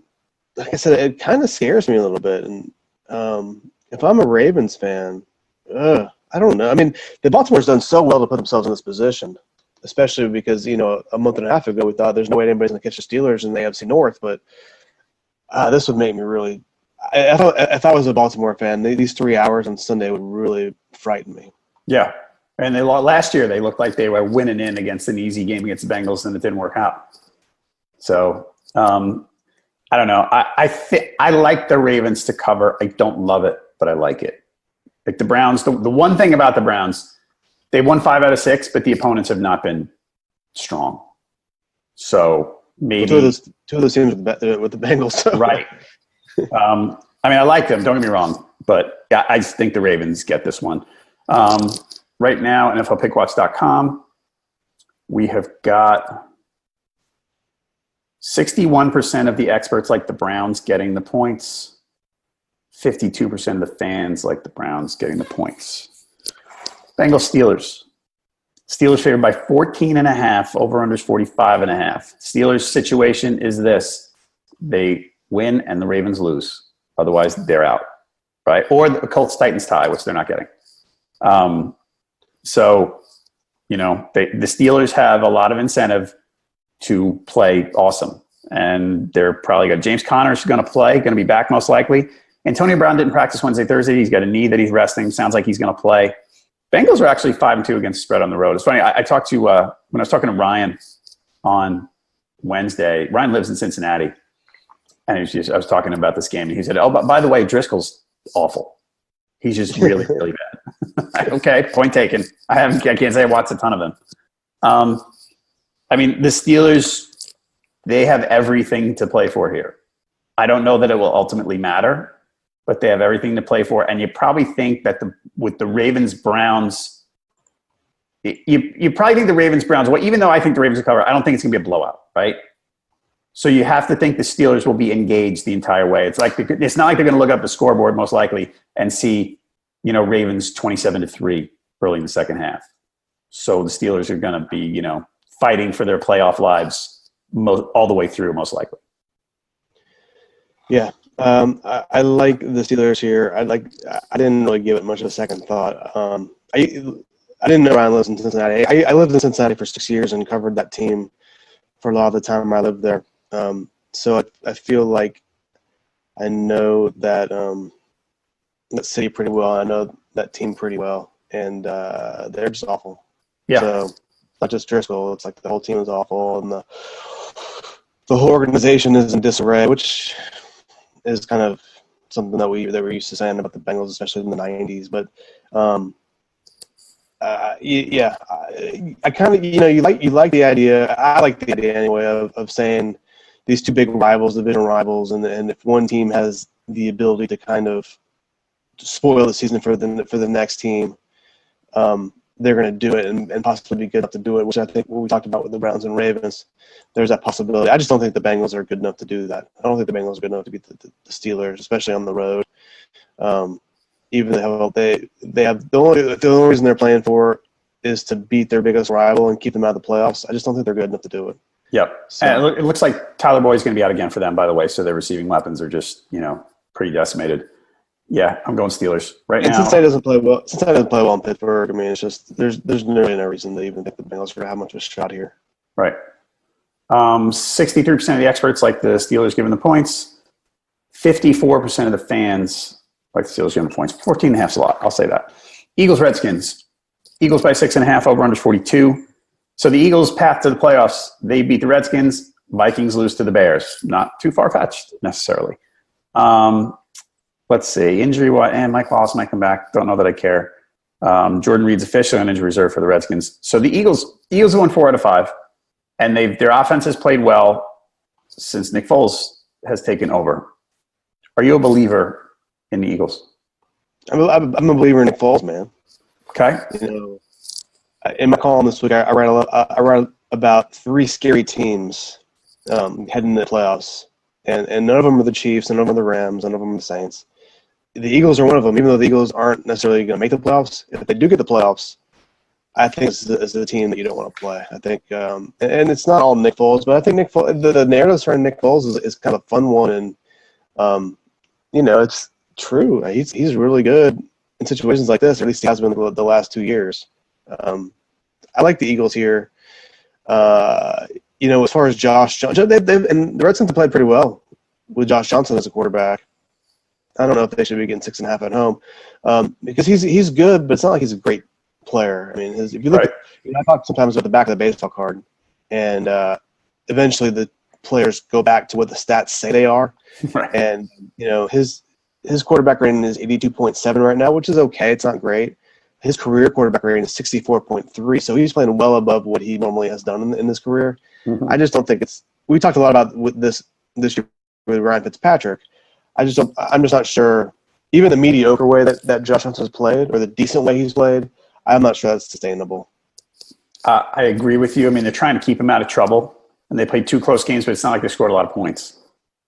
like I said, it kind of scares me a little bit. And if I'm a Ravens fan, I don't know. I mean, the Baltimore's done so well to put themselves in this position, especially because, a month and a half ago we thought there's no way anybody's going to catch the Steelers in the AFC North. But this would make me really – if I was a Baltimore fan, these 3 hours on Sunday would really frighten me. Yeah. And last year they looked like they were winning in against an easy game against the Bengals, and it didn't work out. So I don't know. I like the Ravens to cover. I don't love it, but I like it. Like the Browns, the one thing about the Browns, they won 5 out of 6, but the opponents have not been strong. So maybe two of those teams with the Bengals, right? I mean, I like them. Don't get me wrong, but I just think the Ravens get this one. Right now, NFLPickwatch.com, we have got 61% of the experts like the Browns getting the points. 52% of the fans like the Browns getting the points. Bengals Steelers. Steelers favored by 14.5. Over-unders 45.5. Steelers situation is this. They win and the Ravens lose. Otherwise, they're out. Right? Or the Colts-Titans tie, which they're not getting. So, the Steelers have a lot of incentive to play awesome. And they're probably got James Conner's going to play, going to be back most likely. Antonio Brown didn't practice Wednesday, Thursday. He's got a knee that he's resting. Sounds like he's going to play. Bengals are actually 5-2 against the spread on the road. It's funny. I talked to when I was talking to Ryan on Wednesday. Ryan lives in Cincinnati, and I was talking about this game, and he said, "Oh, but by the way, Driscoll's awful. He's just really, really bad." Okay, point taken. I can't say I watched a ton of them. I mean, the Steelers, they have everything to play for here. I don't know that it will ultimately matter, but they have everything to play for. And you probably think that with the Ravens-Browns, you probably think the Ravens-Browns, well, even though I think the Ravens will cover, I don't think it's going to be a blowout, right? So you have to think the Steelers will be engaged the entire way. It's not like they're going to look up the scoreboard most likely and see, Ravens 27-3 early in the second half. So the Steelers are going to be, fighting for their playoff lives all the way through, most likely. Yeah. I like the Steelers here. I didn't really give it much of a second thought. I didn't know Ryan lives in Cincinnati. I lived in Cincinnati for 6 years and covered that team for a lot of the time I lived there. So I feel like I know that city pretty well. I know that team pretty well, and they're just awful. Yeah. So not just Driscoll. It's like the whole team is awful, and the whole organization is in disarray, which is kind of something that we were used to saying about the Bengals, especially in the 90s. But I kind of you like the idea. I like the idea anyway of saying these two big rivals, division rivals, and if one team has the ability to kind of spoil the season for the next team, they're going to do it and possibly be good enough to do it, which I think what we talked about with the Browns and Ravens, there's that possibility. I just don't think the Bengals are good enough to do that. I don't think the Bengals are good enough to beat the Steelers, especially on the road. Even though they have the only reason they're playing for is to beat their biggest rival and keep them out of the playoffs. I just don't think they're good enough to do it. Yep. So. And it looks like Tyler Boyd's going to be out again for them, by the way. So their receiving weapons are just, pretty decimated. Yeah, I'm going Steelers right now. Cincinnati doesn't play well in Pittsburgh. I mean, it's just there's really no reason to even think the Bengals are going to have much of a shot here. Right. 63% of the experts like the Steelers giving the points. 54% of the fans like the Steelers giving the points. 14.5 is a lot. I'll say that. Eagles, Redskins. Eagles by 6.5. Over under 42. So the Eagles' path to the playoffs, they beat the Redskins. Vikings lose to the Bears. Not too far-fetched necessarily. Let's see. Injury-wise, and Mike Wallace might come back. Don't know that I care. Jordan Reed's officially on injury reserve for the Redskins. So the Eagles have won 4 out of 5, and their offense has played well since Nick Foles has taken over. Are you a believer in the Eagles? I'm a believer in Nick Foles, man. Okay. In my column this week, I write about 3 scary teams heading into the playoffs, and none of them are the Chiefs, none of them are the Rams, none of them are the Saints. The Eagles are one of them, even though the Eagles aren't necessarily going to make the playoffs. If they do get the playoffs, I think it's the team that you don't want to play. I think, and it's not all Nick Foles, but I think the narrative surrounding Nick Foles is kind of a fun one, and it's true. He's really good in situations like this, or at least he has been the last 2 years. I like the Eagles here. As far as Josh Johnson, and the Redskins have played pretty well with Josh Johnson as a quarterback. I don't know if they should be getting 6.5 at home because he's good, but it's not like he's a great player. I mean, if you look, I talk sometimes about the back of the baseball card, and eventually the players go back to what the stats say they are. Right. And his quarterback rating is 82.7 right now, which is okay. It's not great. His career quarterback rating is 64.3, so he's playing well above what he normally has done in his career. Mm-hmm. I just don't think it's. We talked a lot about with this year with Ryan Fitzpatrick. I'm just not sure. Even the mediocre way that Josh Johnson has played, or the decent way he's played, I'm not sure that's sustainable. I agree with you. I mean, they're trying to keep him out of trouble, and they played 2 close games, but it's not like they scored a lot of points.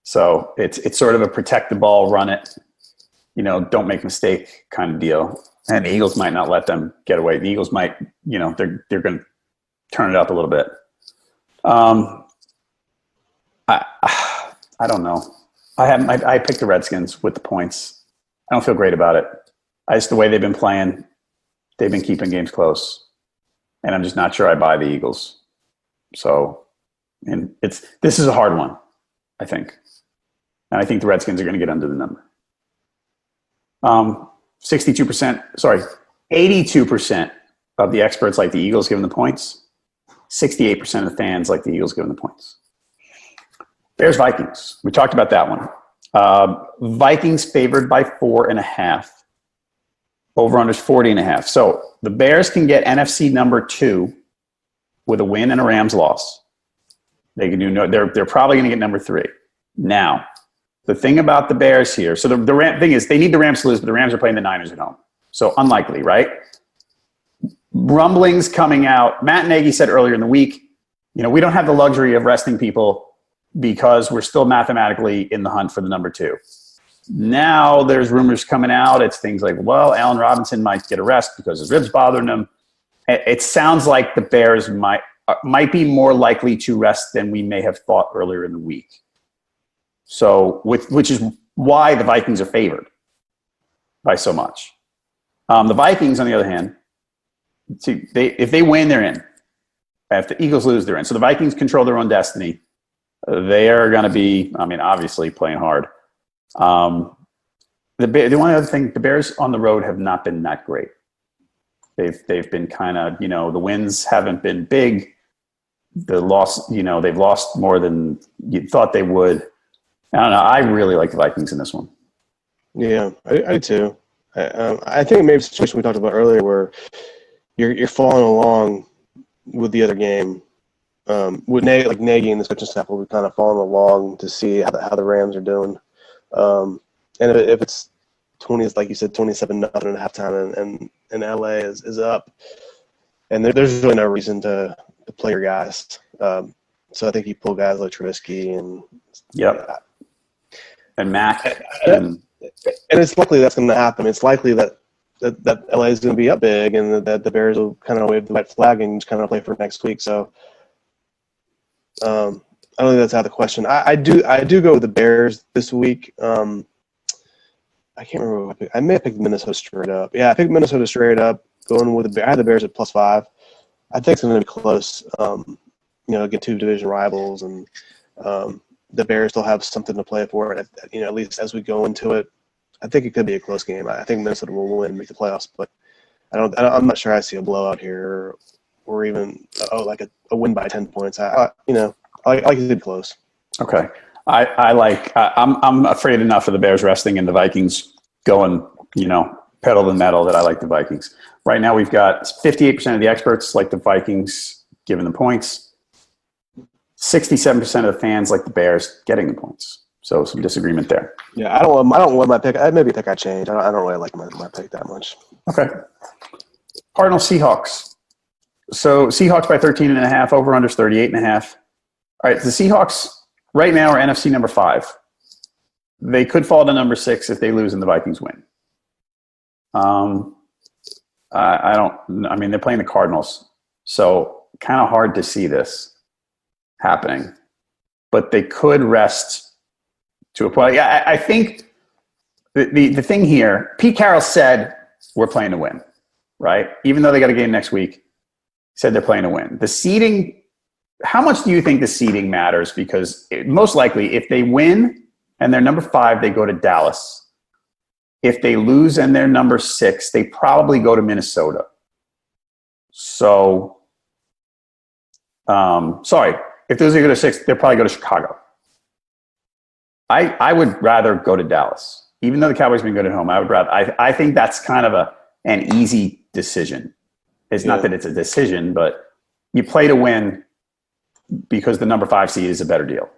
So it's sort of a protect the ball, run it, don't make a mistake kind of deal. And the Eagles might not let them get away. The Eagles might, they're going to turn it up a little bit. I don't know. I picked the Redskins with the points. I don't feel great about it. The way they've been playing, they've been keeping games close, and I'm just not sure I buy the Eagles. So, and this is a hard one, I think, and I think the Redskins are going to get under the number. 82% of the experts like the Eagles giving the points. 68% of the fans like the Eagles giving the points. Bears-Vikings. We talked about that one. Vikings favored by 4.5. Over-under is 40.5. So the Bears can get NFC number 2 with a win and a Rams loss. They can do no. They're probably going to get number 3. Now, the thing about the Bears here. So the thing is, they need the Rams to lose, but the Rams are playing the Niners at home. So unlikely, right? Rumblings coming out. Matt Nagy said earlier in the week, we don't have the luxury of resting people because we're still mathematically in the hunt for the number 2. Now there's rumors coming out. It's things like, well, Allen Robinson might get a rest because his ribs bothering him. It sounds like the Bears might be more likely to rest than we may have thought earlier in the week. So, which is why the Vikings are favored by so much. The Vikings, on the other hand, if they win, they're in. If the Eagles lose, they're in. So the Vikings control their own destiny. They are going to be, obviously playing hard. The one other thing, the Bears on the road have not been that great. They've been kind of, the wins haven't been big. The loss, they've lost more than you thought they would. I don't know. I really like the Vikings in this one. Yeah, I do too. I think maybe it's a situation we talked about earlier where you're following along with the other game. With Nagy and the coaching staff will be kind of following along to see how the Rams are doing. And if it's 20, like you said, 27-0 at halftime, and LA is up, and there's really no reason to play your guys. So I think you pull guys like Trubisky and and Mac, and it's likely that's going to happen. It's likely that LA is going to be up big, and that the Bears will kind of wave the white flag and just kind of play for next week. So I don't think that's out of the question. I do go with the Bears this week. I can't remember what I picked. I may have picked Minnesota straight up. Yeah, I picked Minnesota straight up. Going with I had the Bears at +5. I think it's going to be close. Get 2 division rivals, and the Bears still have something to play for. At least as we go into it, I think it could be a close game. I think Minnesota will win and make the playoffs, but I'm not sure I see a blowout here, or even a win by 10 points. I like it to be close. Okay. I'm afraid enough of the Bears resting and the Vikings going, pedal to the metal that I like the Vikings. Right now we've got 58% of the experts like the Vikings giving the points. 67% of the fans like the Bears getting the points. So some disagreement there. Yeah, I don't want my pick. Maybe a pick I change. I don't really like my pick that much. Okay. Cardinals Seahawks. So Seahawks by 13.5, over under 38.5. All right, the Seahawks right now are NFC number 5. They could fall to number 6 if they lose and the Vikings win. They're playing the Cardinals, so kind of hard to see this happening. But they could rest to a point. Yeah, I think the thing here, Pete Carroll said we're playing to win, right? Even though they got a game next week, he said they're playing to win. The seeding, how much do you think the seeding matters? Because most likely, if they win and they're number 5, they go to Dallas. If they lose and they're number 6, they probably go to Minnesota. So, if those go to 6, they'll probably go to Chicago. I would rather go to Dallas. Even though the Cowboys have been good at home, I think that's kind of an easy decision. It's not that it's a decision, but you play to win because the number 5 seed is a better deal.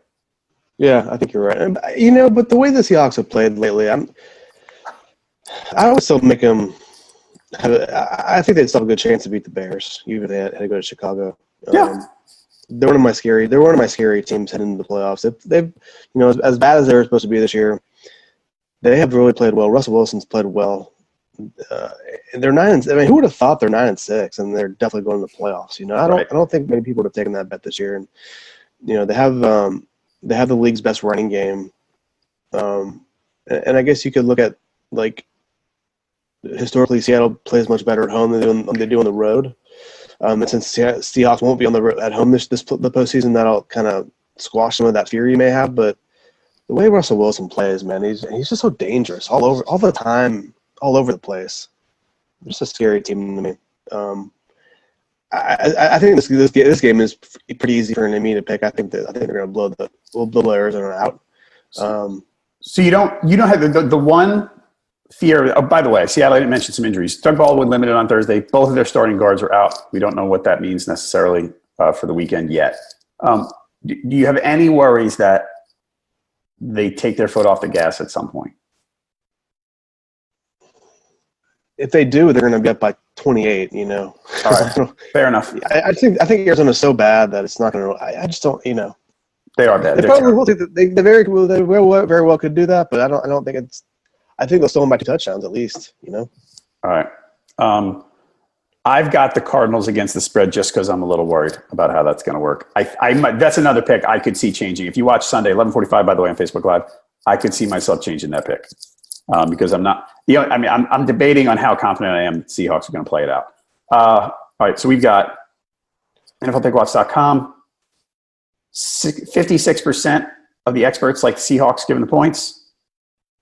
Yeah, I think you're right. But the way the Seahawks have played lately, I would still make them. I think they'd still have a good chance to beat the Bears, even if they had to go to Chicago. Yeah, they're one of my scary teams heading into the playoffs. They've as bad as they were supposed to be this year, they have really played well. Russell Wilson's played well. And they're 9. Who would have thought they're 9-6 and they're definitely going to the playoffs? I don't think many people would have taken that bet this year. And they have the league's best running game. And I guess you could look at historically Seattle plays much better at home than they do on the road. And since Seahawks won't be on the road at home the postseason, that'll kind of squash some of that fear you may have. But the way Russell Wilson plays, man, he's just so dangerous all the time, all over the place. Just a scary team to me. I think this game is pretty easy for me to pick. I think they're going to blow Arizona out. So you don't have the one fear. Oh, by the way, Seattle, I didn't mention some injuries. Doug Baldwin limited on Thursday. Both of their starting guards are out. We don't know what that means necessarily for the weekend yet. Do you have any worries that they take their foot off the gas at some point? If they do, they're going to be up by 28. All right, fair enough. I think Arizona's so bad that it's not going to. I just don't. They are bad. They probably will. They very well could do that, but I don't think it's. I think they'll still win by 2 touchdowns at least. All right. I've got the Cardinals against the spread just because I'm a little worried about how that's going to work. That's another pick I could see changing. If you watch Sunday, 11:45, by the way, on Facebook Live, I could see myself changing that pick because I'm not. I'm debating on how confident I am Seahawks are going to play it out. All right, so we've got NFLPickwatch.com. 56% of the experts like the Seahawks given the points.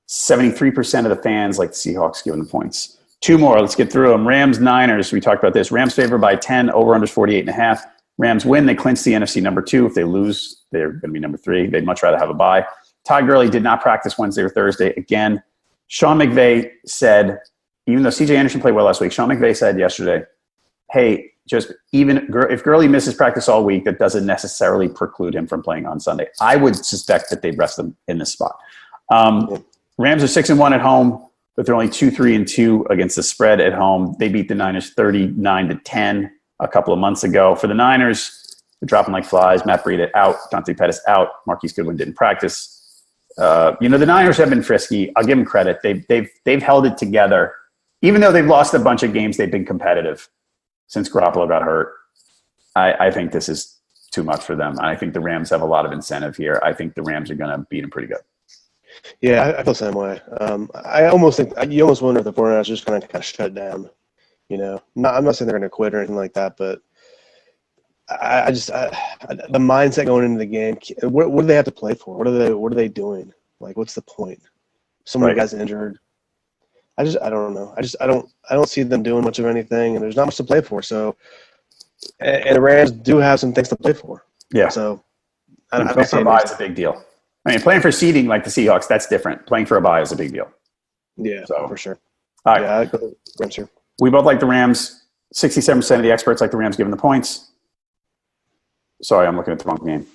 73% of the fans like the Seahawks given the points. 2 more. Let's get through them. Rams, Niners. We talked about this. Rams favored by 10. Over under 48.5. Rams win. They clinch the NFC number 2. If they lose, they're going to be number 3. They'd much rather have a bye. Todd Gurley did not practice Wednesday or Thursday again. Sean McVay said, even though C.J. Anderson played well last week, Sean McVay said yesterday, hey, just even if Gurley misses practice all week, that doesn't necessarily preclude him from playing on Sunday. I would suspect that they'd rest him in this spot. Rams are 6-1 at home, but they're only 2-3-2 against the spread at home. They beat the Niners 39-10 a couple of months ago. For the Niners, they're dropping like flies. Matt Breida out, Dante Pettis out, Marquise Goodwin didn't practice. The Niners have been frisky. I'll give them credit. They've held it together, even though they've lost a bunch of games. They've been competitive since Garoppolo got hurt. I think this is too much for them. I think the Rams have a lot of incentive here. I think the Rams are going to beat them pretty good. Yeah, I feel the same way. I almost think you almost wonder if the 49ers are just going to kind of shut down. I'm not saying they're going to quit or anything like that, but the mindset going into the game. What do they have to play for? What are they doing? Like, what's the point? So many guys injured. I don't know. I don't see them doing much of anything, and there's not much to play for. So, and the Rams do have some things to play for. Yeah. So, I don't see a bye is a big deal. I mean, playing for seeding like the Seahawks, that's different. Playing for a bye is a big deal. Yeah, so, for sure. All right. Yeah, I go Rams here. We both like the Rams. 67% of the experts like the Rams given the points. Sorry, I'm looking at the wrong game.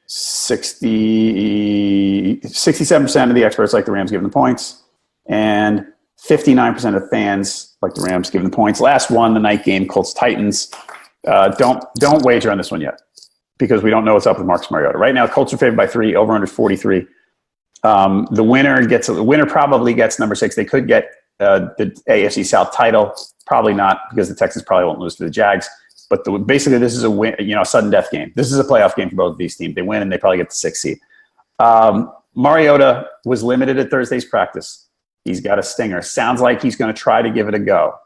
67% of the experts like the Rams given the points. And 59% of fans like the Rams given the points. Last one, the night game, Colts-Titans. Don't wager on this one yet because we don't know what's up with Marcus Mariota. Right now, Colts are favored by 3, over under 43. The winner probably gets number 6. They could get the AFC South title. Probably not because the Texans probably won't lose to the Jags. But basically, this is a win, a sudden death game. This is a playoff game for both of these teams. They win and they probably get the 6th seed. Mariota was limited at Thursday's practice. He's got a stinger. Sounds like he's going to try to give it a go.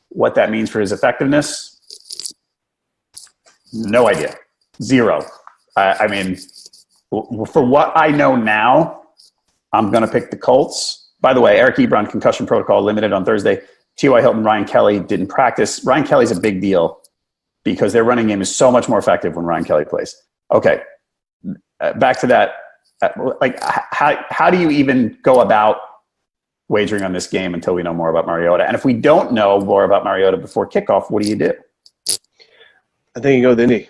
What that means for his effectiveness? No idea. 0. I mean, for what I know now, I'm going to pick the Colts. By the way, Eric Ebron, concussion protocol limited on Thursday. T.Y. Hilton, Ryan Kelly didn't practice. Ryan Kelly's a big deal because their running game is so much more effective when Ryan Kelly plays. Okay, back to that. How do you even go about wagering on this game until we know more about Mariota? And if we don't know more about Mariota before kickoff, what do you do? I think you go with Indy.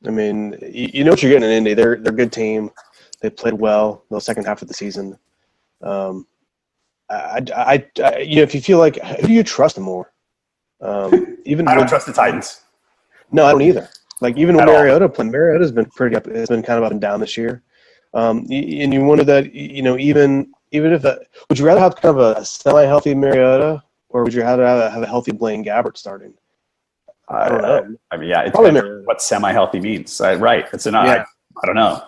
I mean, you know what you're getting in Indy. They're a good team. They played well the second half of the season. If you feel like, who do you trust more? I don't trust the Titans. No, I don't either. Like even when Mariota's been pretty up. It's been kind of up and down this year. And you wonder that even if would you rather have kind of a semi-healthy Mariota or would you rather have a healthy Blaine Gabbert starting? I don't know. I mean, yeah, it's probably what semi-healthy means. Right. It's an I don't know.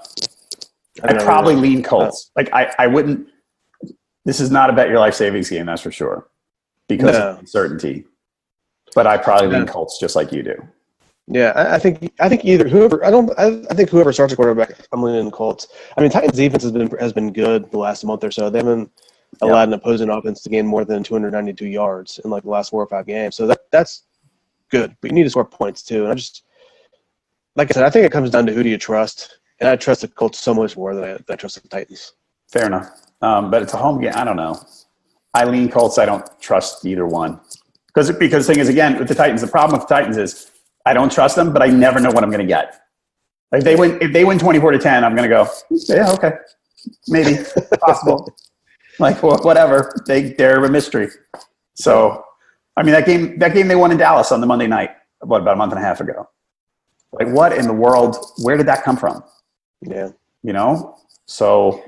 I'd probably lean Colts. Like I wouldn't. This is not a bet your life savings game, that's for sure, because of uncertainty. But I probably lean Colts just like you do. Yeah, I think either whoever I think whoever starts a quarterback, I'm leaning the Colts. I mean, Titans defense has been good the last month or so. They haven't allowed an opposing offense to gain more than 292 yards in like the last 4 or 5 games. So that's good, but you need to score points too. And like I said, I think it comes down to who do you trust, and I trust the Colts so much more than I trust the Titans. Fair enough. But it's a home game. I don't know. I lean Colts. I don't trust either one. Because the thing is, again, with the Titans, the problem with the Titans is I don't trust them, but I never know what I'm going to get. Like if they win 24-10, I'm going to go, yeah, okay, maybe, possible. Like, well, whatever. They're a mystery. So, I mean, that game they won in Dallas on the Monday night, about a month and a half ago. Like, what in the world? Where did that come from? Yeah. You know? So,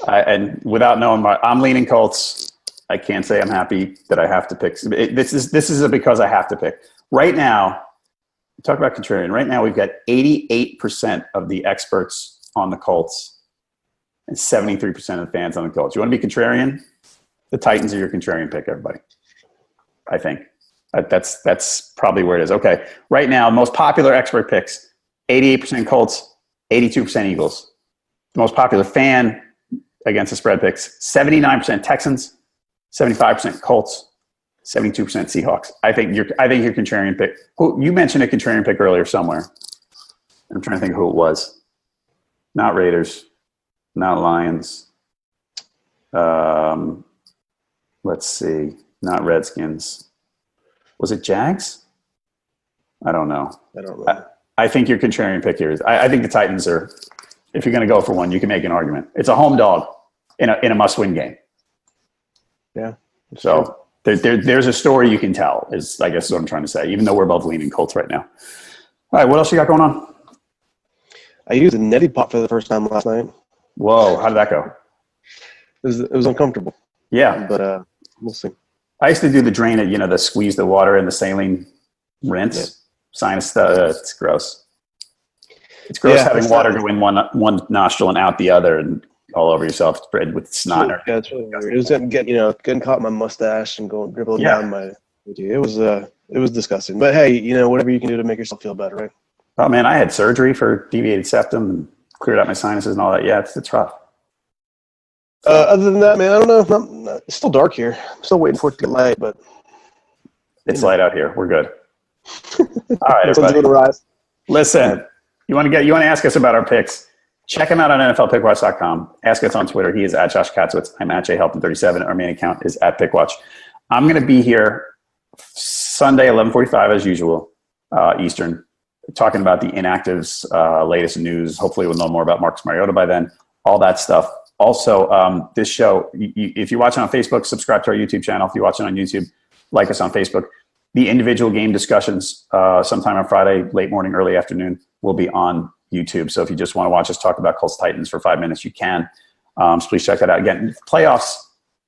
and without knowing, I'm leaning Colts. I can't say I'm happy that I have to pick. This is because I have to pick. Right now, talk about contrarian. Right now, we've got 88% of the experts on the Colts and 73% of the fans on the Colts. You want to be contrarian? The Titans are your contrarian pick, everybody. I think. That's probably where it is. Okay. Right now, most popular expert picks, 88% Colts, 82% Eagles. The most popular fan against the spread picks, 79% Texans, 75% Colts, 72% Seahawks. I think your contrarian pick. You mentioned a contrarian pick earlier somewhere. I'm trying to think who it was. Not Raiders, not Lions. Let's see. Not Redskins. Was it Jags? I don't know. I don't know. I think your contrarian pick here is. I think the Titans are. If you're going to go for one, you can make an argument. It's a home dog in a must-win game. Yeah. So there's a story you can tell. I guess is what I'm trying to say. Even though we're both leaning Colts right now. All right, what else you got going on? I used a neti pot for the first time last night. Whoa, how did that go? It was uncomfortable. Yeah, but we'll see. I used to do the drain it, the squeeze the water in the saline rinse. Yeah. Sinus stuff. It's gross. It's gross having water go in one nostril and out the other, and all over yourself, spread with snot. Yeah, it's really weird. It was getting caught in my mustache and dribbling down my. It was disgusting. But hey, whatever you can do to make yourself feel better, right? Oh man, I had surgery for deviated septum and cleared out my sinuses and all that. Yeah, it's rough. Other than that, man, I don't know. It's still dark here. I'm still waiting for it to get light, but it's light out here. We're good. All right, everybody. Listen, you want to ask us about our picks? Check him out on NFLPickwatch.com. Ask us on Twitter. He is at Josh Katzowitz. I'm at JHalpin37. Our main account is at Pickwatch. I'm going to be here Sunday, 11:45 as usual, Eastern, talking about the inactives, latest news. Hopefully we'll know more about Marcus Mariota by then, all that stuff. Also, this show, if you're watching on Facebook, subscribe to our YouTube channel. If you're watching on YouTube, like us on Facebook. The individual game discussions sometime on Friday, late morning, early afternoon, will be on YouTube. So if you just want to watch us talk about Colts Titans for 5 minutes, you can. So please check that out. Again, playoffs,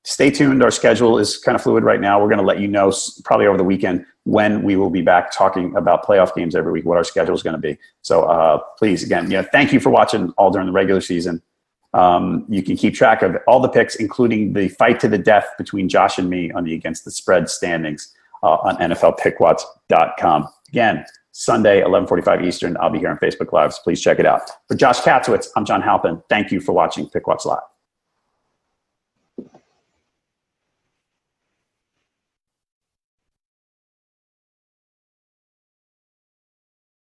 stay tuned. Our schedule is kind of fluid right now. We're going to let you know probably over the weekend when we will be back talking about playoff games every week, what our schedule is going to be. So please, again, thank you for watching all during the regular season. You can keep track of all the picks, including the fight to the death between Josh and me on the Against the Spread standings on NFLPickwatch.com. Again, Sunday, 11:45 Eastern. I'll be here on Facebook Live, so please check it out. For Josh Katzowitz, I'm John Halpin. Thank you for watching Pickwatch Live.